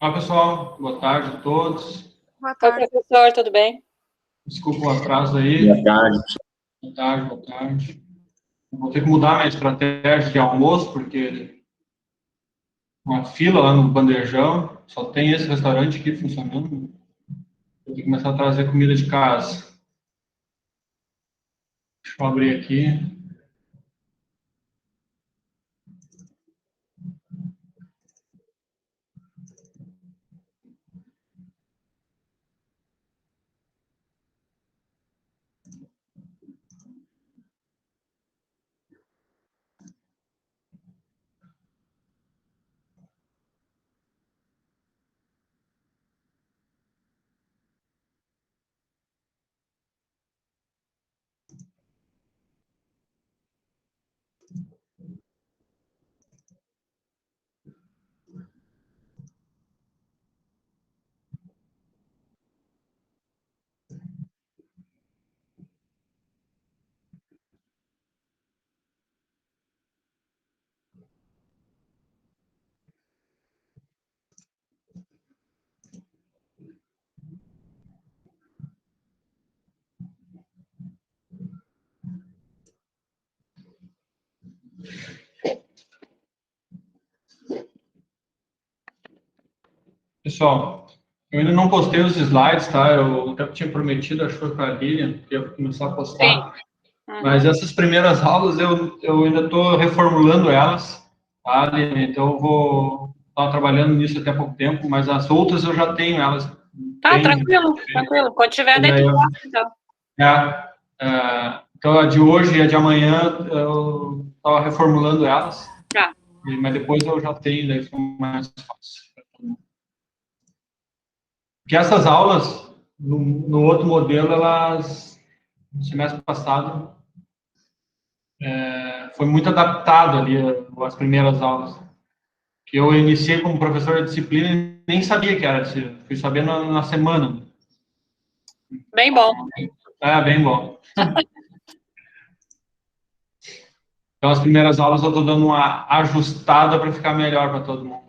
Olá, pessoal. Boa tarde a todos. Boa tarde. Oi, professor, tudo bem? Desculpa o atraso aí. Boa tarde. Boa tarde, boa tarde. Vou ter que mudar minha estratégia de almoço, porque uma fila lá no bandejão, só tem esse restaurante aqui funcionando. Vou ter que começar a trazer comida de casa. Deixa eu abrir aqui. Pessoal, eu ainda não postei os slides, tá? Eu até tinha prometido, acho que foi para a Lilian, que ia começar a postar. Mas essas primeiras aulas eu ainda estou reformulando elas, tá, Lilian? Então eu vou estar trabalhando nisso até há pouco tempo, mas as outras eu já tenho elas. Tá, tranquilo, tranquilo. Quando tiver dentro do posto, então. Então a de hoje e a de amanhã eu estava reformulando elas. Tá. Mas depois eu já tenho, daí fica mais fácil. Porque essas aulas, no outro modelo, elas, no semestre passado, foi muito adaptado ali as primeiras aulas. Que eu iniciei como professor de disciplina e nem sabia que era disciplina. Fui saber na semana. Bem bom. Bem bom. Então, as primeiras aulas eu estou dando uma ajustada para ficar melhor para todo mundo.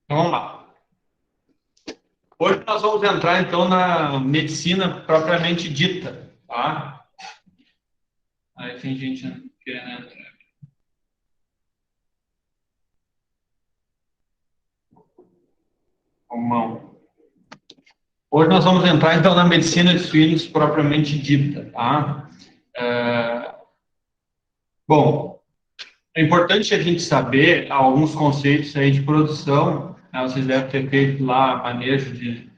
Então, vamos lá. Hoje nós vamos entrar, então, na medicina propriamente dita, tá? Aí tem gente querendo entrar. Mão. Hoje nós vamos entrar, então, na medicina de suínos propriamente dita, tá? Bom, é importante a gente saber alguns conceitos aí de produção, né? Vocês devem ter feito lá manejo de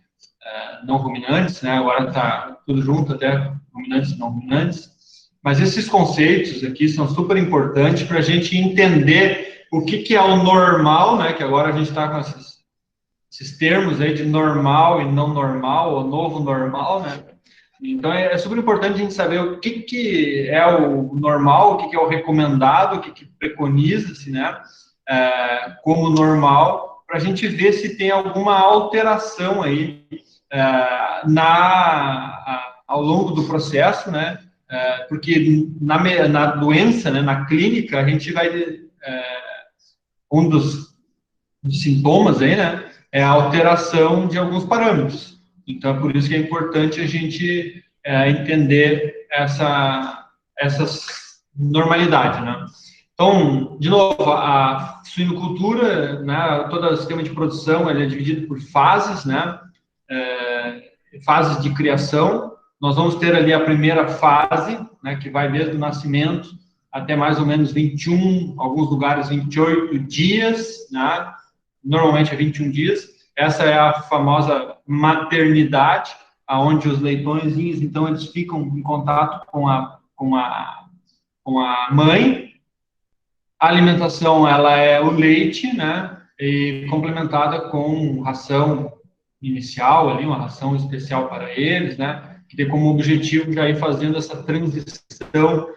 não ruminantes, né? Agora está tudo junto, até ruminantes e não ruminantes. Mas esses conceitos aqui são super importantes para a gente entender o que é o normal, né? Que agora a gente está com esses termos aí de normal e não normal, ou novo normal, né? Então, é super importante a gente saber o que é o normal, o que é o recomendado, o que preconiza-se, né, como normal, para a gente ver se tem alguma alteração aí ao longo do processo, né, porque na doença, né, na clínica, a gente vai... um dos sintomas aí, né, é a alteração de alguns parâmetros. Então, é por isso que é importante a gente entender essa normalidade, né? Então, de novo, a suinocultura, né, todo o sistema de produção, ele é dividido por fases, né, fases de criação. Nós vamos ter ali a primeira fase, né, que vai desde o nascimento até mais ou menos 21, alguns lugares 28 dias, né, normalmente é 21 dias. Essa é a famosa maternidade, aonde os leitõezinhos, então, eles ficam em contato com a mãe. A alimentação, ela é o leite, né, e complementada com ração inicial, ali, uma ração especial para eles, né, que tem como objetivo já ir fazendo essa transição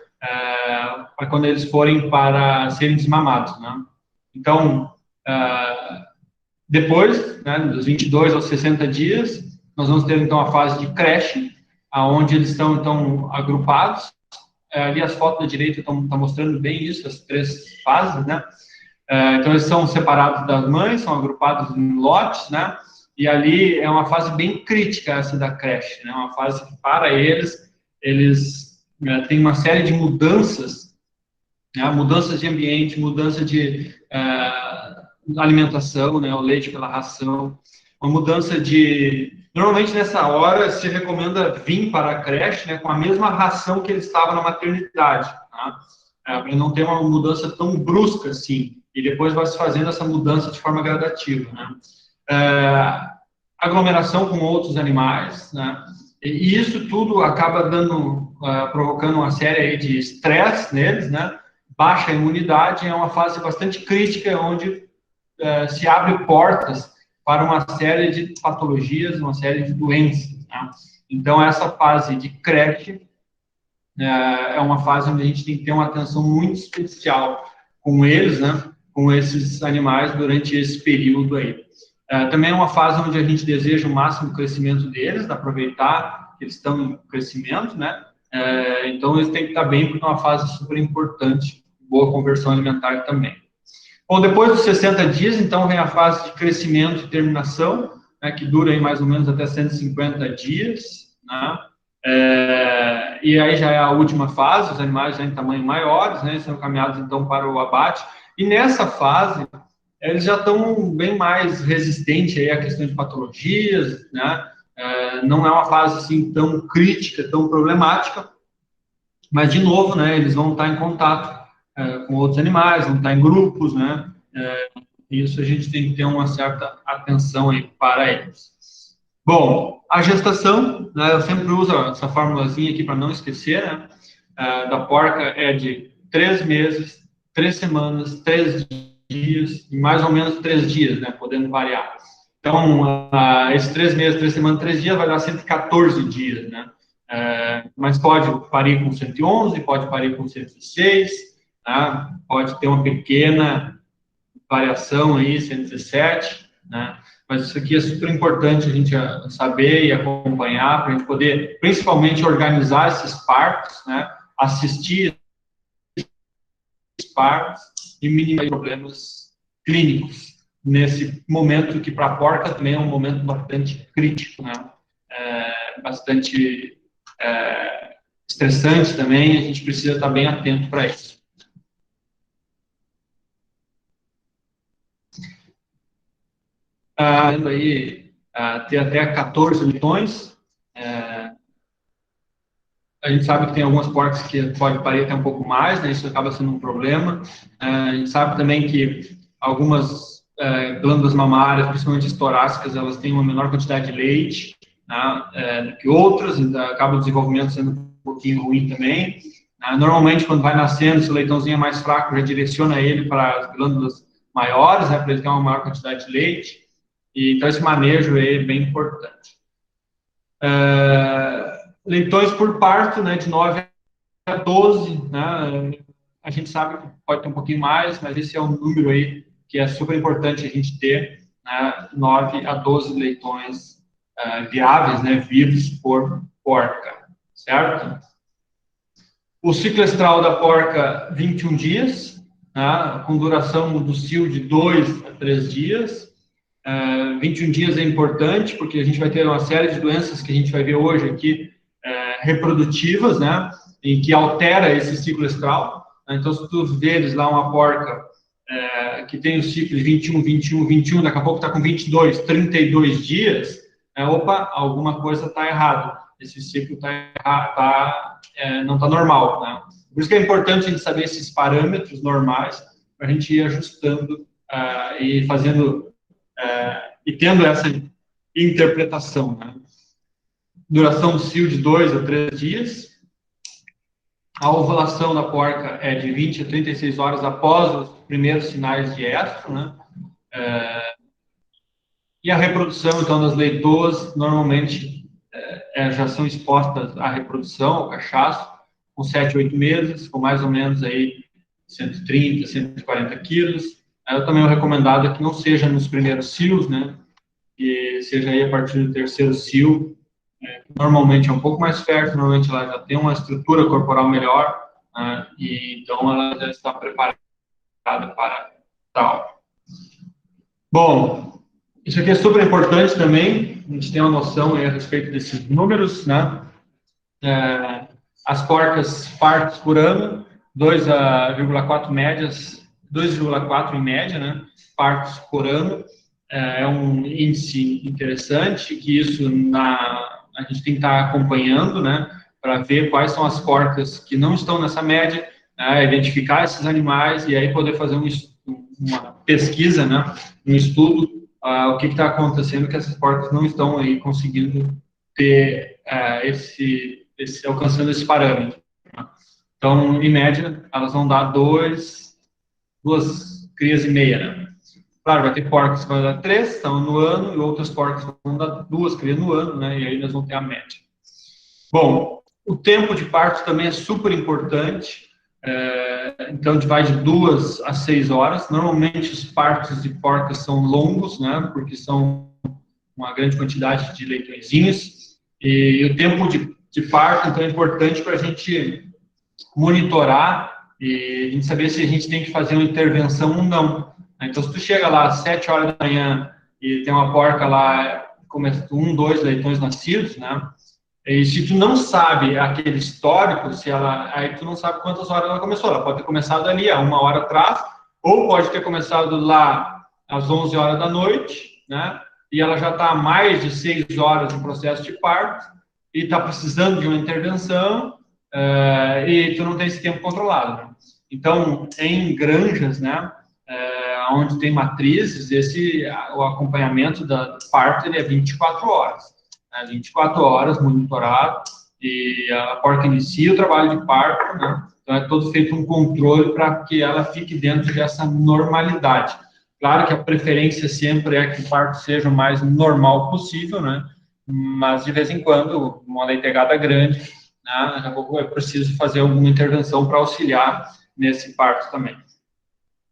para quando eles forem para serem desmamados, né. Então, depois, né, dos 22 aos 60 dias, nós vamos ter, então, a fase de creche, aonde eles estão, então, agrupados. Ali as fotos da direita estão mostrando bem isso, as 3 fases, né? Então, eles são separados das mães, são agrupados em lotes, né? E ali é uma fase bem crítica essa da creche, né? Uma fase que, para eles têm uma série de mudanças, né? Mudanças de ambiente, mudança de alimentação, né? O leite pela ração, uma mudança de... Normalmente, nessa hora, se recomenda vir para a creche, né? Com a mesma ração que ele estava na maternidade, tá? Para não ter uma mudança tão brusca assim, e depois vai se fazendo essa mudança de forma gradativa, né? Aglomeração com outros animais, né? E isso tudo acaba provocando uma série aí de estresse neles, né? Baixa imunidade, é uma fase bastante crítica, onde se abre portas para uma série de patologias, uma série de doenças, né? Então, essa fase de creche é uma fase onde a gente tem que ter uma atenção muito especial com eles, né? Com esses animais durante esse período aí. Também é uma fase onde a gente deseja o máximo crescimento deles, aproveitar que eles estão em crescimento, né? Então, eles têm que estar bem, porque é uma fase super importante, boa conversão alimentar também. Bom, depois dos 60 dias, então, vem a fase de crescimento e terminação, né, que dura aí mais ou menos até 150 dias, né? E aí já é a última fase, os animais já em tamanho maiores, né, são encaminhados, então, para o abate. E nessa fase, eles já estão bem mais resistentes aí à questão de patologias, né? Não é uma fase assim tão crítica, tão problemática, mas, de novo, né, eles vão estar em contato com outros animais, vão estar em grupos, né? Isso a gente tem que ter uma certa atenção aí para eles. Bom, a gestação, né, eu sempre uso essa formulazinha aqui para não esquecer, né? Da porca é de 3 meses, 3 semanas, 3 dias, e mais ou menos 3 dias, né? Podendo variar. Então, esses 3 meses, 3 semanas, 3 dias vai dar 114 dias, né? Mas pode parir com 111, pode parir com 106, né? Pode ter uma pequena variação aí, 117, né? Mas isso aqui é super importante a gente saber e acompanhar, para a gente poder, principalmente, organizar esses partos, né? Assistir esses partos e minimizar problemas clínicos nesse momento, que para a porca também é um momento bastante crítico, né? Bastante estressante também, a gente precisa estar bem atento para isso. Aí, tem até 14 leitões. A gente sabe que tem algumas porcas que pode parir até um pouco mais, né? Isso acaba sendo um problema. A gente sabe também que algumas glândulas mamárias, principalmente as torácicas, elas têm uma menor quantidade de leite, né, do que outras, então acaba o desenvolvimento sendo um pouquinho ruim também. Normalmente, quando vai nascendo, se o leitãozinho é mais fraco, já direciona ele para as glândulas maiores, né, para ele ter uma maior quantidade de leite. Então, esse manejo é bem importante. Leitões por parto, né, de 9 a 12, né, a gente sabe que pode ter um pouquinho mais, mas esse é um número aí que é super importante a gente ter, né, 9 a 12 leitões viáveis, né, vivos por porca, certo? O ciclo estral da porca, 21 dias, né, com duração do cio de 2 a 3 dias. 21 dias é importante, porque a gente vai ter uma série de doenças que a gente vai ver hoje aqui, reprodutivas, né, em que altera esse ciclo estral. Então, se tu vês lá uma porca que tem o ciclo de 21, 21, 21, daqui a pouco está com 22, 32 dias, opa, alguma coisa está errada. Esse ciclo não está normal, né? Por isso que é importante a gente saber esses parâmetros normais, para a gente ir ajustando e fazendo, e tendo essa interpretação, né? Duração do cio de 2 a 3 dias. A ovulação da porca é de 20 a 36 horas após os primeiros sinais de estro, né? E a reprodução, então, das leitoas, normalmente já são expostas à reprodução, ao cachaço, com 7, 8 meses, com mais ou menos aí 130, 140 quilos. Também o recomendado é que não seja nos primeiros cios, né? Que seja aí a partir do terceiro cio, normalmente é um pouco mais fértil, normalmente ela já tem uma estrutura corporal melhor, e então ela já está preparada para tal. Bom, isso aqui é super importante também, a gente tem uma noção a respeito desses números, né? As porcas partos por ano, 2,4 médias, 2,4 em média, né? Partos por ano, é um índice interessante, que isso a gente tem que estar acompanhando, né? Para ver quais são as porcas que não estão nessa média, identificar esses animais e aí poder fazer uma pesquisa, né? Um estudo, o que está acontecendo que essas porcas não estão aí conseguindo ter alcançando esse parâmetro. Né? Então, em média, elas vão dar duas crias e meia, né? Claro, vai ter porcas que vão dar 3, estão no ano, e outras porcas vão dar 2 crias no ano, né? E aí nós vamos ter a média. Bom, o tempo de parto também é super importante. Então, vai de 2 a 6 horas. Normalmente, os partos de porcas são longos, né? Porque são uma grande quantidade de leitõezinhos. E o tempo de parto, então, é importante para a gente monitorar e a gente saber se a gente tem que fazer uma intervenção ou não. Então, se tu chega lá às 7 horas da manhã e tem uma porca lá, começa 1, 2 leitões nascidos, né? E se tu não sabe aquele histórico, aí tu não sabe quantas horas ela começou. Ela pode ter começado ali há 1 hora atrás, ou pode ter começado lá às 11 horas da noite, né? E ela já está há mais de 6 horas no processo de parto, e está precisando de uma intervenção, e tu não tem esse tempo controlado. Né? Então, em granjas, né, onde tem matrizes, o acompanhamento do parto ele é 24 horas. 24 horas monitorado, e a porca inicia o trabalho de parto, né? Então é todo feito um controle para que ela fique dentro dessa normalidade. Claro que a preferência sempre é que o parto seja o mais normal possível, né? Mas de vez em quando, uma leitegada grande, né? Daqui a pouco é preciso fazer alguma intervenção para auxiliar nesse parto também.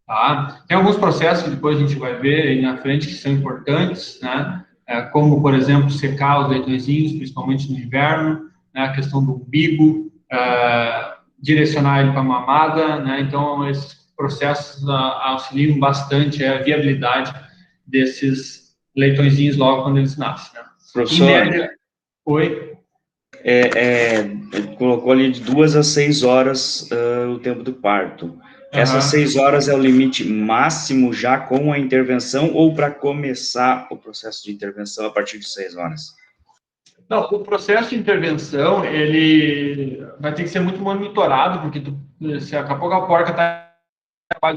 Tá? Tem alguns processos que depois a gente vai ver aí na frente que são importantes, né? Como, por exemplo, secar os leitõezinhos, principalmente no inverno, né? A questão do umbigo, direcionar ele para a mamada, né? Então, esses processos auxiliam bastante a viabilidade desses leitõezinhos logo quando eles nascem. Né? Professor, em média... Oi? Colocou ali de 2 a 6 horas o tempo do parto. Essas 6 horas é o limite máximo já com a intervenção ou para começar o processo de intervenção a partir de 6 horas? Não, o processo de intervenção, ele vai ter que ser muito monitorado, porque se daqui a pouco a porca está em trabalho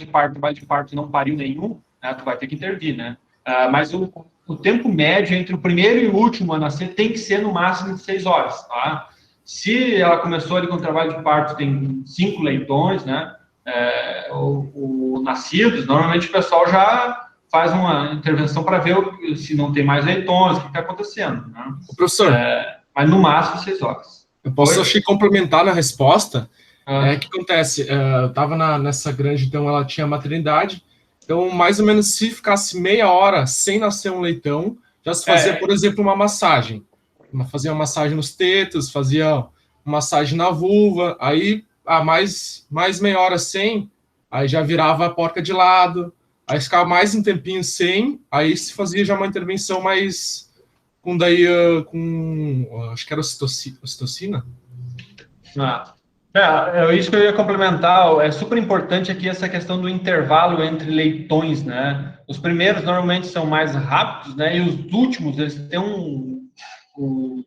de parto e não pariu nenhum, né, tu vai ter que intervir, né? Mas o tempo médio entre o primeiro e o último a nascer tem que ser no máximo de 6 horas, tá? Se ela começou ali com o trabalho de parto, tem 5 leitões, né? Nascidos, normalmente o pessoal já faz uma intervenção para ver se não tem mais leitões, o que está acontecendo. Né? Professor, mas no máximo 6 horas. Eu posso acho que complementar na resposta. O que acontece? Eu estava nessa granja, então ela tinha maternidade, então mais ou menos se ficasse meia hora sem nascer um leitão, já se fazia, por exemplo, uma massagem. Fazia uma massagem nos tetos, fazia uma massagem na vulva, aí mais meia hora sem, aí já virava a porca de lado, aí ficava mais um tempinho sem, aí se fazia já uma intervenção mais acho que era ocitocina. Isso que eu ia complementar, é super importante aqui essa questão do intervalo entre leitões, né? Os primeiros normalmente são mais rápidos, né? E os últimos, eles têm um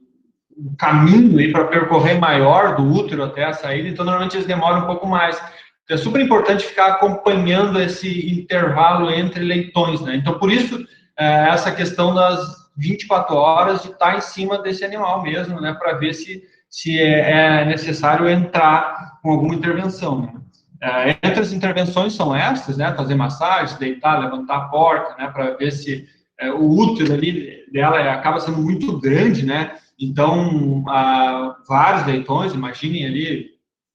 caminho aí para percorrer maior do útero até a saída, então normalmente eles demoram um pouco mais. Então, é super importante ficar acompanhando esse intervalo entre leitões, né? Então, por isso, essa questão das 24 horas de estar em cima desse animal mesmo, né? Para ver se é necessário entrar com alguma intervenção, né? Entre as intervenções são essas, né? Fazer massagem, deitar, levantar a porta, né? Para ver se o útero ali dela acaba sendo muito grande, né? Então, vários leitões, imaginem ali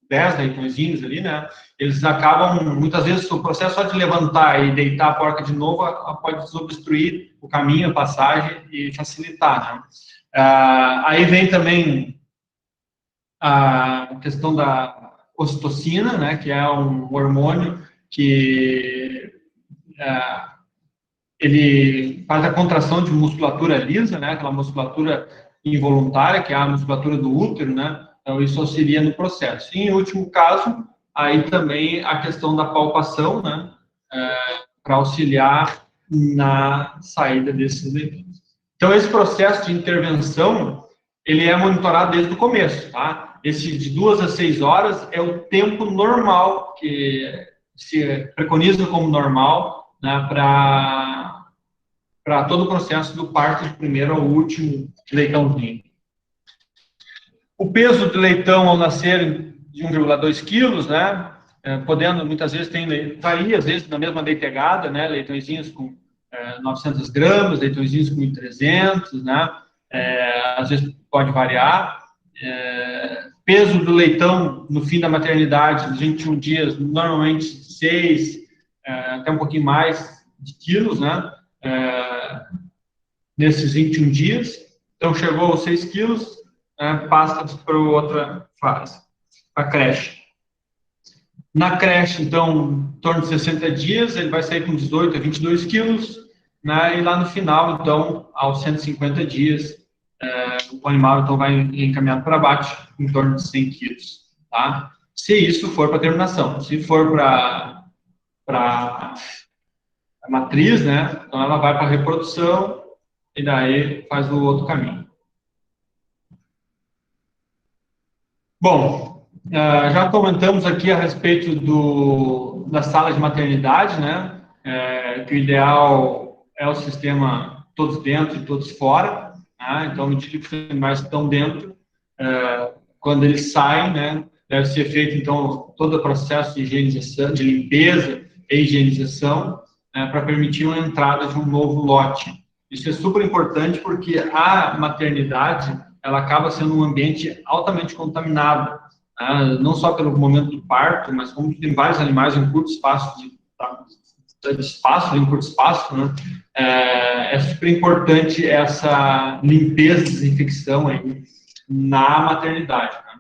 10 leitõezinhos ali, né? Eles acabam, muitas vezes, o processo só de levantar e deitar a porca de novo pode desobstruir o caminho, a passagem e facilitar, Aí vem também a questão da ocitocina, né, que é um hormônio que ele faz a contração de musculatura lisa, né, aquela musculatura involuntária, que é a musculatura do útero, né, então isso auxilia no processo. E, em último caso, aí também a questão da palpação, né, para auxiliar na saída desses leitões. Então, esse processo de intervenção, ele é monitorado desde o começo, tá? Esse de 2 a 6 horas é o tempo normal, que se preconiza como normal, né, para todo o processo do parto, de primeiro ao último leitãozinho. O peso do leitão ao nascer de 1,2 quilos, né, podendo, muitas vezes, varia, às vezes, na mesma leitegada, né, leitõezinhos com 900 gramas, leitõezinhos com 1.300, né, às vezes pode variar. Peso do leitão no fim da maternidade, nos 21 dias, normalmente 6, até um pouquinho mais de quilos, né, nesses 21 dias. Então, chegou aos 6 quilos, passa para outra fase, para a creche. Na creche, então, em torno de 60 dias, ele vai sair com 18 a 22 quilos, né, e lá no final, então, aos 150 dias, o animal, então, vai encaminhado para abate, em torno de 100 quilos, tá? Se isso for para terminação. Se for para a matriz, né, então ela vai para a reprodução, e daí faz o outro caminho. Bom, já comentamos aqui a respeito da sala de maternidade, né, que o ideal é o sistema todos dentro e todos fora, né, então, à medida que os animais estão dentro, quando eles saem, né, deve ser feito, então, todo o processo de higienização, de limpeza e higienização, para permitir uma entrada de um novo lote. Isso é super importante porque a maternidade, ela acaba sendo um ambiente altamente contaminado, não só pelo momento do parto, mas como tem vários animais em curto espaço em curto espaço, né? É super importante essa limpeza, desinfecção aí na maternidade, né?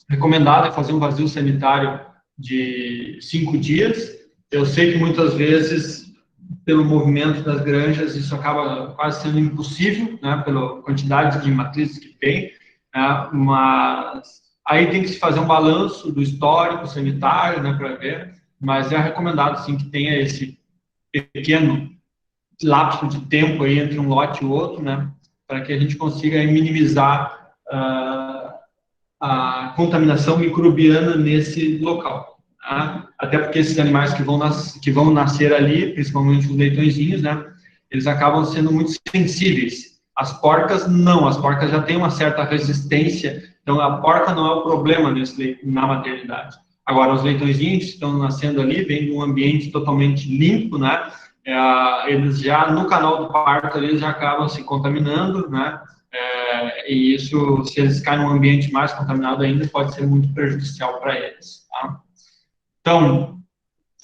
Recomendado é fazer um vazio sanitário de 5 dias. Eu sei que muitas vezes, pelo movimento das granjas, isso acaba quase sendo impossível, né, pela quantidade de matrizes que tem, né, mas aí tem que se fazer um balanço do histórico sanitário, né, para ver, mas é recomendado, sim, que tenha esse pequeno lapso de tempo aí entre um lote e o outro, né, para que a gente consiga minimizar a contaminação microbiana nesse local. Tá? Até porque esses animais que vão nascer ali, principalmente os leitõezinhos, né, eles acabam sendo muito sensíveis. As porcas, não. As porcas já têm uma certa resistência, então a porca não é o problema na maternidade. Agora, os leitõezinhos que estão nascendo ali, vêm de um ambiente totalmente limpo, né, eles já, no canal do parto, eles já acabam se contaminando, né, e isso, se eles caem num ambiente mais contaminado ainda, pode ser muito prejudicial para eles, tá? Então,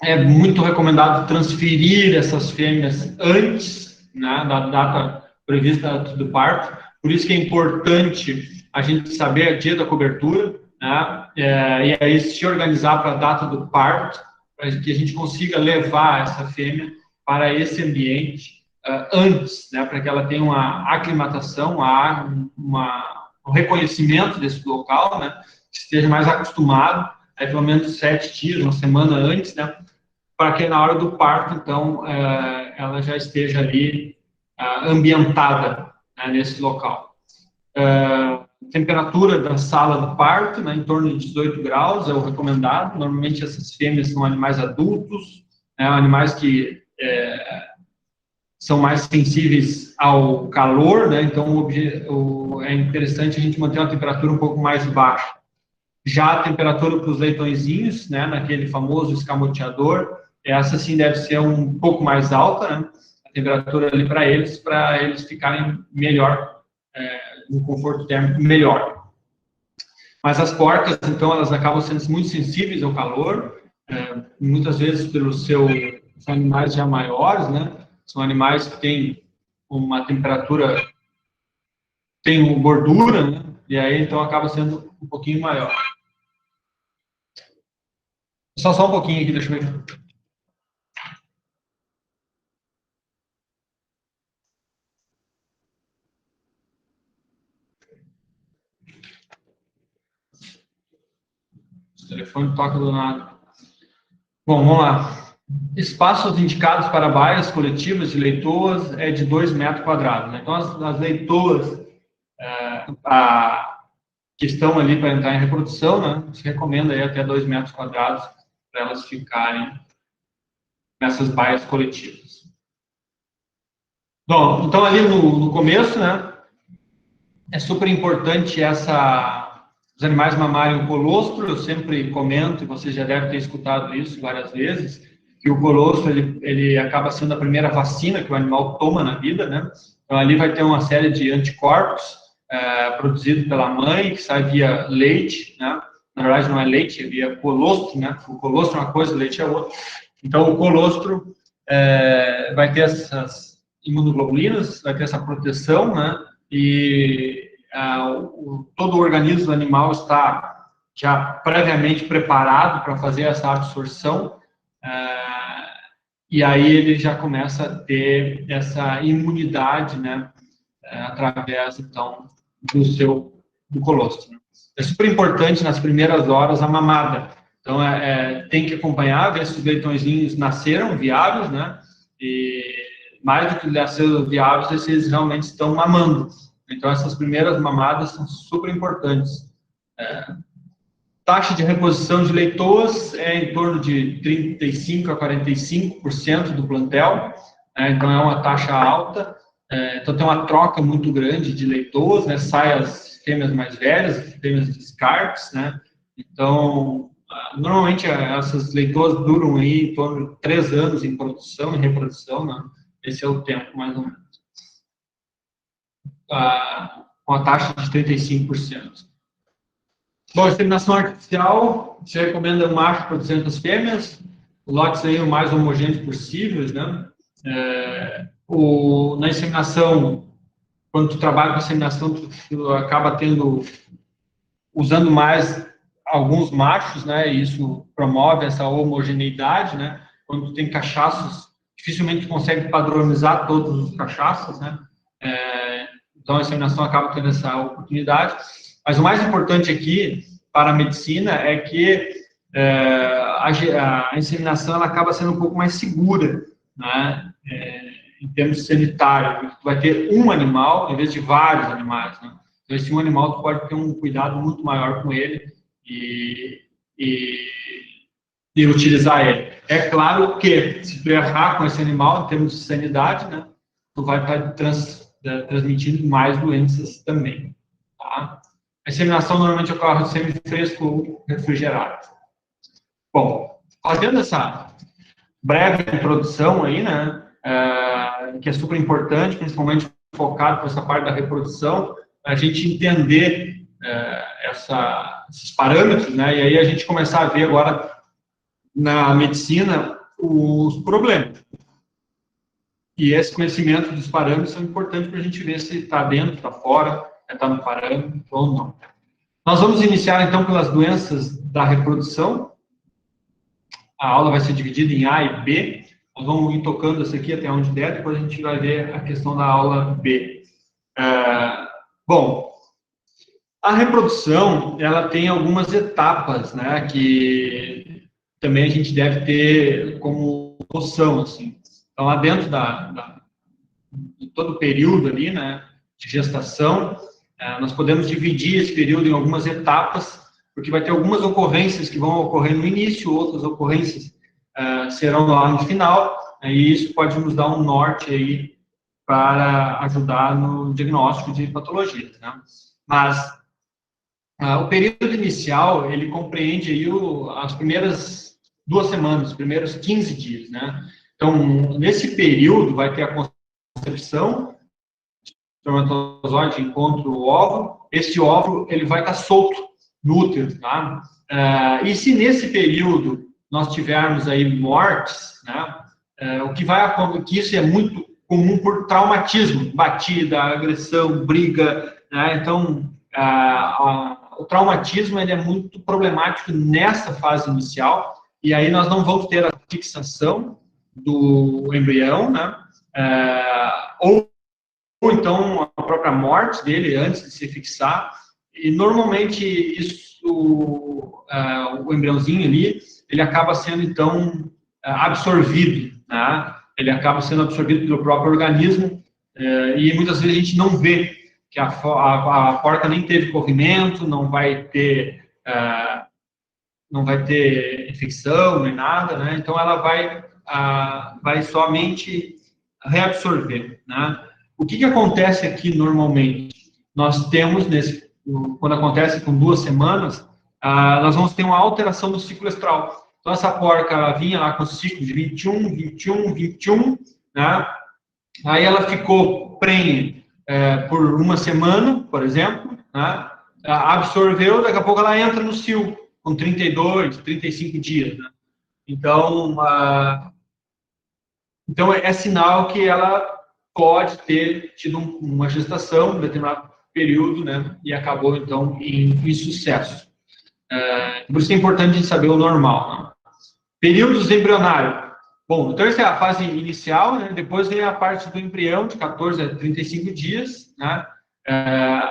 é muito recomendado transferir essas fêmeas antes, né, da data prevista do parto. Por isso que é importante a gente saber o dia da cobertura, né, e aí se organizar para a data do parto, para que a gente consiga levar essa fêmea para esse ambiente antes, né, para que ela tenha uma aclimatação, um reconhecimento desse local, né, que esteja mais acostumado, pelo menos 7 dias, uma semana antes, né, para que na hora do parto, então, ela já esteja ali ambientada, né, nesse local. Temperatura da sala do parto, né, em torno de 18 graus, é o recomendado. Normalmente essas fêmeas são animais adultos, né, animais que são mais sensíveis ao calor, né, então é interessante a gente manter uma temperatura um pouco mais baixa. Já a temperatura para os leitõezinhos, né, naquele famoso escamoteador, essa sim deve ser um pouco mais alta, né, a temperatura ali para eles ficarem melhor, no conforto térmico melhor. Mas as porcas, então, elas acabam sendo muito sensíveis ao calor, muitas vezes são animais já maiores, né, são animais que têm uma temperatura tem gordura, né? E aí, então, acaba sendo um pouquinho maior. Só um pouquinho aqui, deixa eu ver. O telefone toca do nada. Bom, vamos lá. Espaços indicados para baias coletivas de leitoas é de 2 metros quadrados. Né? Então, as leitoas que estão ali para entrar em reprodução, né, se recomenda aí até 2 metros quadrados para elas ficarem nessas baias coletivas. Bom, então ali no começo, né, é super importante os animais mamarem o colostro. Eu sempre comento, e você já deve ter escutado isso várias vezes, que o colostro ele acaba sendo a primeira vacina que o animal toma na vida, né? Então ali vai ter uma série de anticorpos produzidos pela mãe, que sai via leite, né? Na verdade não é leite, é via colostro, né? O colostro é uma coisa, o leite é outra. Então o colostro vai ter essas imunoglobulinas, vai ter essa proteção, né? E todo o organismo animal está já previamente preparado para fazer essa absorção, e aí ele já começa a ter essa imunidade, né, através, então, do colostro. É super importante nas primeiras horas a mamada. Então, tem que acompanhar, ver se os leitõezinhos nasceram viáveis, né, e mais do que nasceram viáveis, se eles realmente estão mamando. Então, essas primeiras mamadas são super importantes. Taxa de reposição de leitoas é em torno de 35% a 45% do plantel, então é uma taxa alta. Então, tem uma troca muito grande de leitoas, né? Sai as fêmeas mais velhas, as fêmeas de descartes, né? Então, normalmente essas leitoas duram aí em torno de 3 anos em produção e reprodução, né? Esse é o tempo, mais ou menos. Com a taxa de 35%. Bom, inseminação artificial, se recomenda um macho para 200 fêmeas, lotes aí o mais homogêneos possíveis, né? Na inseminação, quando tu trabalha com inseminação, tu acaba usando mais alguns machos, né? E isso promove essa homogeneidade, né? Quando tu tem cachaços, dificilmente tu consegue padronizar todos os cachaços, né? Então a inseminação acaba tendo essa oportunidade. Mas o mais importante aqui para a medicina é que a inseminação ela acaba sendo um pouco mais segura, né? Em termos sanitários, porque tu vai ter um animal em vez de vários animais, né? Então, esse um animal tu pode ter um cuidado muito maior com ele e utilizar ele. É claro que se tu errar com esse animal em termos de sanidade, né, tu vai estar transmitindo mais doenças também, tá? A inseminação normalmente ocorre semi-fresco ou refrigerado. Bom, fazendo essa breve introdução aí, né, que é super importante, principalmente focado para essa parte da reprodução, a gente entender esses parâmetros, né, e aí a gente começar a ver agora na medicina os problemas. E esse conhecimento dos parâmetros é importante para a gente ver se está dentro, está fora, está no parâmetro ou não. Nós vamos iniciar, então, pelas doenças da reprodução. A aula vai ser dividida em A e B. Nós vamos ir tocando essa aqui até onde der, depois a gente vai ver a questão da aula B. Bom, a reprodução, ela tem algumas etapas, né, que também a gente deve ter como noção, assim. Então, lá dentro de todo o período ali, né, de gestação, nós podemos dividir esse período em algumas etapas, porque vai ter algumas ocorrências que vão ocorrer no início, outras ocorrências serão lá no final, e isso pode nos dar um norte aí para ajudar no diagnóstico de patologias, né? Mas o período inicial, ele compreende aí as primeiras 2 semanas, os primeiros 15 dias, né? Então, nesse período, vai ter a concepção, o espermatozoide encontra o óvulo, esse óvulo ele vai estar solto no útero, tá? E se nesse período nós tivermos aí mortes, né, o que vai acontecer, que isso é muito comum por traumatismo, batida, agressão, briga, né? Então, o traumatismo ele é muito problemático nessa fase inicial, e aí nós não vamos ter a fixação do embrião, né? Ou então a própria morte dele antes de se fixar, e normalmente isso, o embriãozinho ali, ele acaba sendo então absorvido, né? Ele acaba sendo absorvido pelo próprio organismo, e muitas vezes a gente não vê que a porca nem teve corrimento, não vai ter infecção nem nada, né? Então ela vai somente reabsorver, né? O que acontece aqui normalmente? Nós temos, quando acontece com 2 semanas, nós vamos ter uma alteração do ciclo estral. Então, essa porca, ela vinha lá com o ciclo de 21, 21, 21, né? Aí ela ficou prenhe por 1 semana, por exemplo, né? Absorveu, daqui a pouco ela entra no cio, com 32, 35 dias, né? Então é sinal que ela pode ter tido uma gestação em um determinado período, né, e acabou, então, em sucesso. Por isso que é importante a gente saber o normal, né? Períodos embrionários. Bom, então essa é a fase inicial, né, depois vem a parte do embrião, de 14 a 35 dias, né.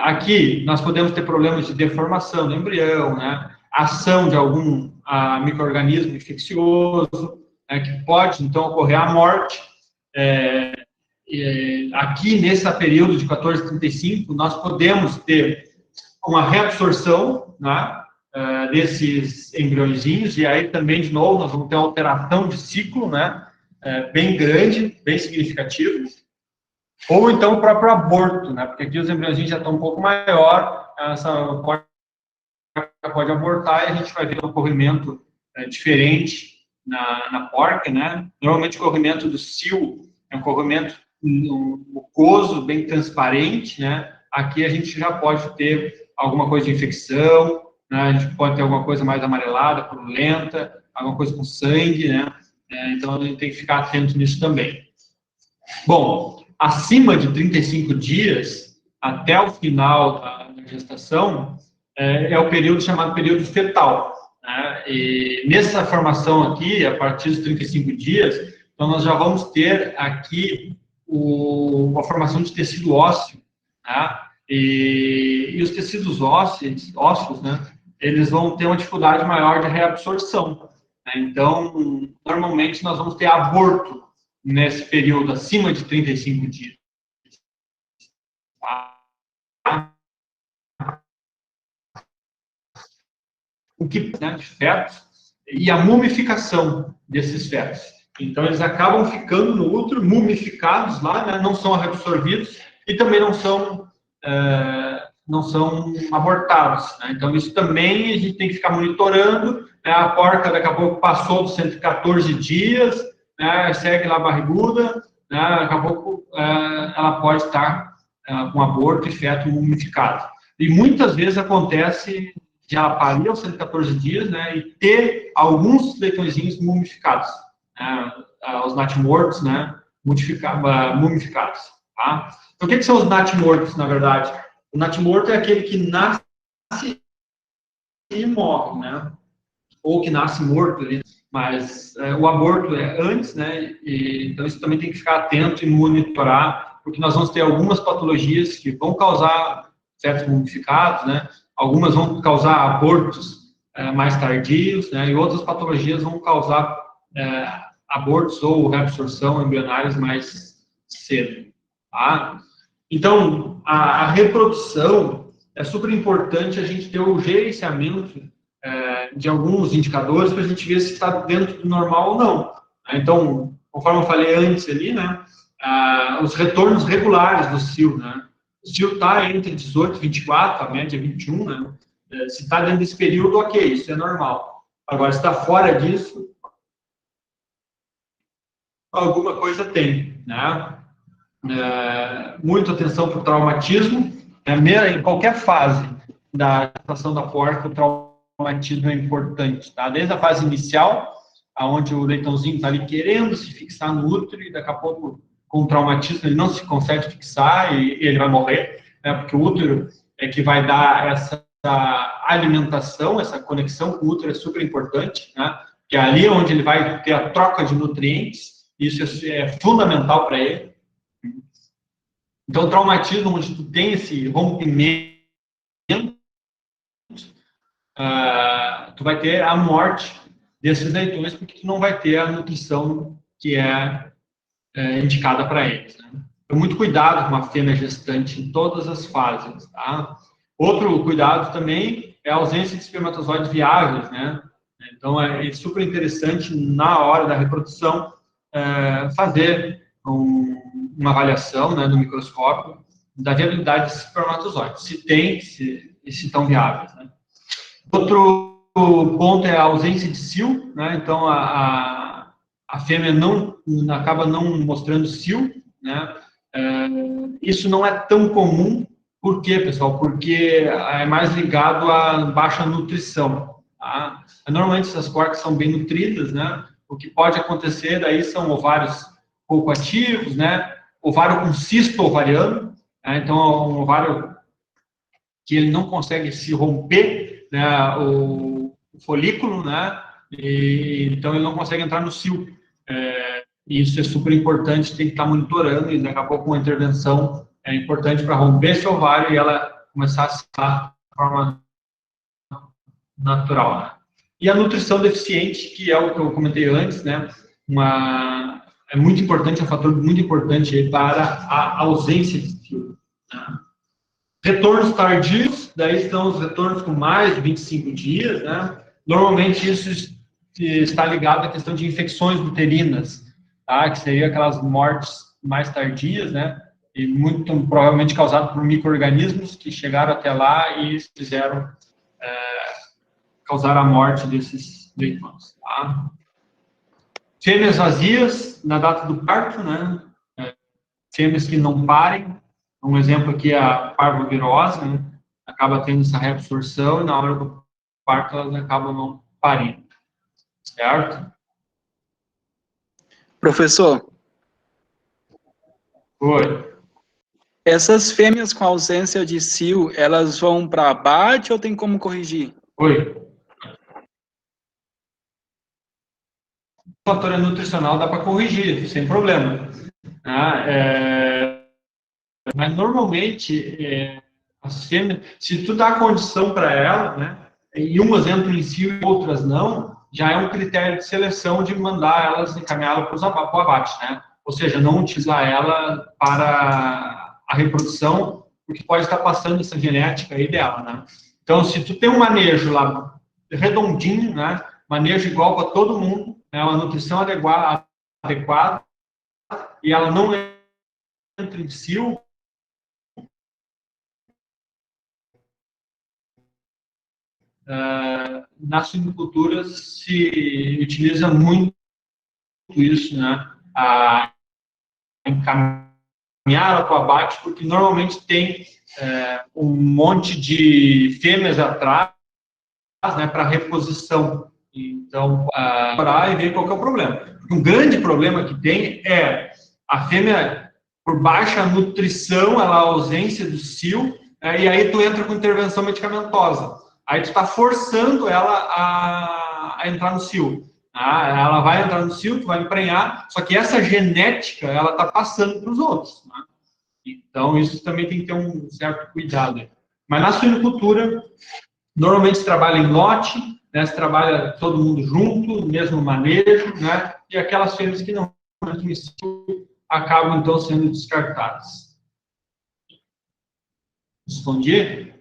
Aqui nós podemos ter problemas de deformação do embrião, né, ação de algum micro-organismo infeccioso, né, que pode, então, ocorrer a morte. Aqui, nesse período de 14 a 35, nós podemos ter uma reabsorção, né, desses embriõezinhos, e aí também, de novo, nós vamos ter uma alteração de ciclo, né, bem grande, bem significativa, ou então o próprio aborto, né, porque aqui os embriõezinhos já estão um pouco maior, essa porca pode abortar e a gente vai ver um corrimento diferente na porca, né. Normalmente o corrimento do cio é um corrimento mucoso, bem transparente, né? Aqui a gente já pode ter alguma coisa de infecção, né? A gente pode ter alguma coisa mais amarelada, purulenta, alguma coisa com sangue, né? Então a gente tem que ficar atento nisso também. Bom, acima de 35 dias, até o final da gestação, é o período chamado período fetal, né? E nessa formação aqui, a partir dos 35 dias, então nós já vamos ter aqui a formação de tecido ósseo, tá? E os tecidos ósseos, né, eles vão ter uma dificuldade maior de reabsorção, né? Então, normalmente, nós vamos ter aborto nesse período acima de 35 dias. O que, né, de fetos, e a mumificação desses fetos. Então, eles acabam ficando no útero, mumificados lá, né, não são reabsorvidos e também não são abortados, né? Então, isso também a gente tem que ficar monitorando, né? A porca, daqui a pouco, passou dos 114 dias, né, segue lá barriguda, né, daqui a pouco ela pode estar com aborto e feto mumificado. E muitas vezes acontece de ela parir aos 114 dias, né, e ter alguns leitõezinhos mumificados. Os natimortos, né, mumificados, tá? Então, o que são os natimortos, na verdade? O natimorto é aquele que nasce e morre, né? Ou que nasce morto, mas o aborto é antes, né? Então, isso também tem que ficar atento e monitorar, porque nós vamos ter algumas patologias que vão causar fetos mumificados, né? Algumas vão causar abortos mais tardios, né? E outras patologias vão causar abortos ou reabsorção embrionários mais cedo, tá? Então, a reprodução é super importante a gente ter o gerenciamento de alguns indicadores para a gente ver se está dentro do normal ou não. Então, conforme eu falei antes ali, né, os retornos regulares do cio, né? O cio está entre 18 e 24, a média é 21, né? Se está dentro desse período, ok, isso é normal. Agora, se está fora disso, alguma coisa tem, né? Muita atenção para o traumatismo, em qualquer fase da gestação da porca, o traumatismo é importante, tá? Desde a fase inicial, onde o leitãozinho está ali querendo se fixar no útero e daqui a pouco, com o traumatismo, ele não se consegue fixar e ele vai morrer. né, porque o útero é que vai dar essa alimentação, essa conexão com o útero é super importante, né, que é ali onde ele vai ter a troca de nutrientes, isso é fundamental para ele. Então, o traumatismo, onde tu tem esse rompimento, tu vai ter a morte desses leitões, porque tu não vai ter a nutrição que é indicada para eles, né? Então, muito cuidado com a fêmea gestante em todas as fases, tá? Outro cuidado também é a ausência de espermatozoides viáveis, né? Então, é super interessante, na hora da reprodução, fazer uma avaliação, né, do microscópio da viabilidade desses espermatozoides, se tem, se estão viáveis, né? Outro ponto é a ausência de cio, né? Então, a fêmea acaba não mostrando cio, né? Isso não é tão comum. Por quê, pessoal? Porque é mais ligado à baixa nutrição, tá? Normalmente, essas quarks são bem nutridas, né? O que pode acontecer daí são ovários pouco ativos, né? Ovário com cisto ovariano, né? Então, um ovário que ele não consegue se romper, né, o folículo, né, e então ele não consegue entrar no cio. Isso é super importante, tem que estar monitorando, e daqui a pouco uma intervenção é importante para romper esse ovário e ela começar a citar de forma natural, né? E a nutrição deficiente, que é o que eu comentei antes, né, é muito importante, é um fator muito importante para a ausência de cio, né? Retornos tardios, daí estão os retornos com mais de 25 dias, né? Normalmente isso está ligado à questão de infecções uterinas, tá? Que seria aquelas mortes mais tardias, né? E muito provavelmente causado por micro-organismos que chegaram até lá e fizeram causar a morte desses leitões, tá? Fêmeas vazias na data do parto, né? Fêmeas que não parem. Um exemplo aqui é a parvovirose, né? Acaba tendo essa reabsorção e na hora do parto elas acabam não parindo, certo? Professor. Oi. Essas fêmeas com ausência de cio, elas vão para abate ou tem como corrigir? Oi. O fator nutricional dá para corrigir, sem problema. Mas normalmente as fêmeas, se tu dá condição para ela, né, e umas entram em cio e outras não, já é um critério de seleção de mandar elas, encaminhá-la para o abate, né? Ou seja, não utilizar ela para a reprodução, porque pode estar passando essa genética aí dela, né? Então, se tu tem um manejo lá redondinho, né, manejo igual para todo mundo, né, uma nutrição adequada, e ela não entra em cio, na suinocultura se utiliza muito isso, né, a encaminhar para o abate, porque normalmente tem um monte de fêmeas atrás, né, para reposição. Então, parar e ver qual que é o problema. Porque um grande problema que tem é a fêmea, por baixa nutrição, ela a ausência do cio, e aí tu entra com intervenção medicamentosa. Aí tu está forçando ela a entrar no cio. Ela vai entrar no cio, tu vai emprenhar, só que essa genética, ela está passando para os outros, né? Então, isso também tem que ter um certo cuidado. Mas na suinocultura, normalmente se trabalha em lote, né, se trabalha todo mundo junto, mesmo manejo, né, e aquelas fêmeas que não entram em cio acabam, então, sendo descartadas. Respondi?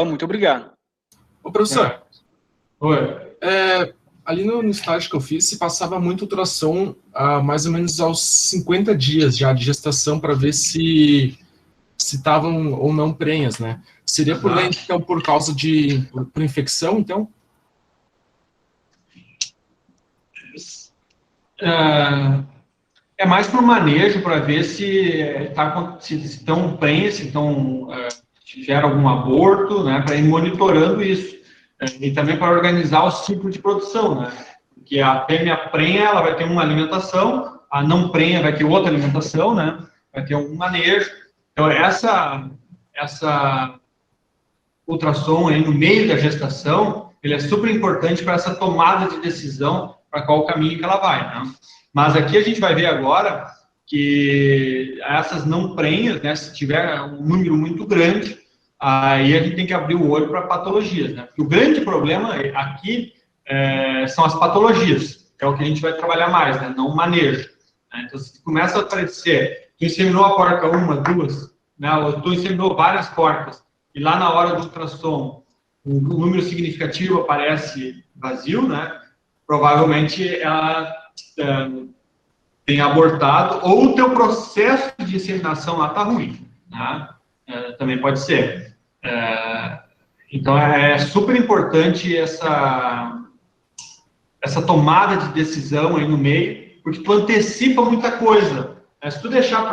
Muito obrigado. Ô, professor. Oi. Ali no estágio que eu fiz, se passava muito ultrassom mais ou menos aos 50 dias já de gestação para ver se estavam ou não prenhas, né? Seria por lei, então, por causa por infecção, então? É mais para o manejo, para ver se estão prenhas, se tiveram algum aborto, né, para ir monitorando isso. E também para organizar o ciclo de produção, né? Porque a fêmea prenha, ela vai ter uma alimentação, a não prenha vai ter outra alimentação, né? Vai ter um manejo, Então, essa ultrassom aí no meio da gestação, ele é super importante para essa tomada de decisão para qual caminho que ela vai, né? Mas aqui a gente vai ver agora que essas não prenhas, né, se tiver um número muito grande, aí a gente tem que abrir o olho para patologias, né? Porque o grande problema aqui são as patologias, que é o que a gente vai trabalhar mais, né? Não o manejo. Né? Então, se começa a aparecer, tu inseminou a porca uma, duas, né? Ou tu inseminou várias porcas, e lá na hora do ultrassom, um número significativo aparece vazio, né? Provavelmente ela tem abortado, ou o teu processo de inseminação lá está ruim, tá? Também pode ser. Então, é super importante essa tomada de decisão aí no meio, porque tu antecipa muita coisa. Né? Se tu deixar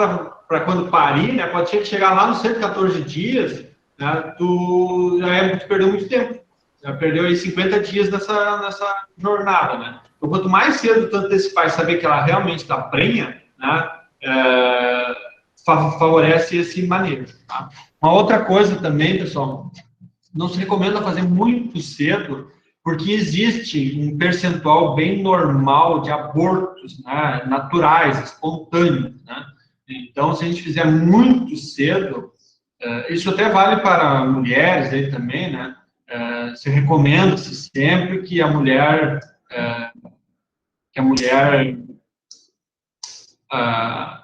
para quando parir, né, pode chegar lá nos 114 dias, né, tu perdeu muito tempo. Já perdeu aí 50 dias nessa jornada, né? Então, quanto mais cedo tu antecipar e saber que ela realmente está prenha, né, favorece esse manejo. Tá? Uma outra coisa também, pessoal, não se recomenda fazer muito cedo, porque existe um percentual bem normal de abortos, né, naturais, espontâneos, né? Então, se a gente fizer muito cedo, isso até vale para mulheres aí também, né? Se recomenda-se sempre que a mulher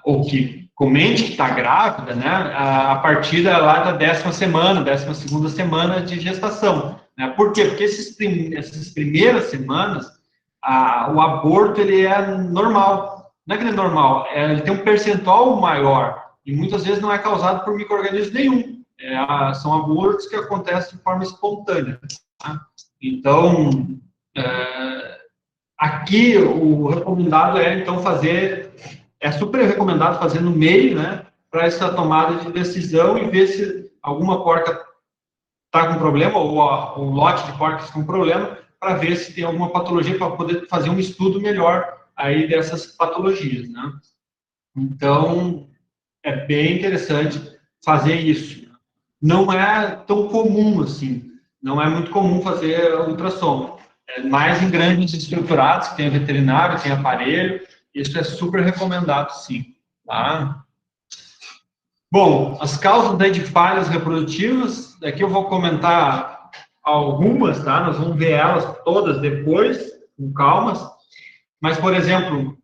ou que comente que está grávida, né, a partir lá da 10ª semana, 12ª semana de gestação. Né? Por quê? Porque essas primeiras semanas, o aborto ele é normal. Não é que ele é normal, ele tem um percentual maior, e muitas vezes não é causado por micro-organismo nenhum. São abortos que acontecem de forma espontânea. Tá? Então, aqui o recomendado então fazer, super recomendado fazer no meio, né, para essa tomada de decisão e ver se alguma porca está com problema, ou um lote de porcas com problema, para ver se tem alguma patologia, para poder fazer um estudo melhor aí dessas patologias, né. Então, é bem interessante fazer isso. Não é tão comum assim, não é muito comum fazer ultrassom. Mais em grandes estruturados, que tem veterinário, tem aparelho, isso é super recomendado, sim. Tá? Bom, as causas de falhas reprodutivas, aqui eu vou comentar algumas, tá? Nós vamos ver elas todas depois, com calmas. Mas, por exemplo,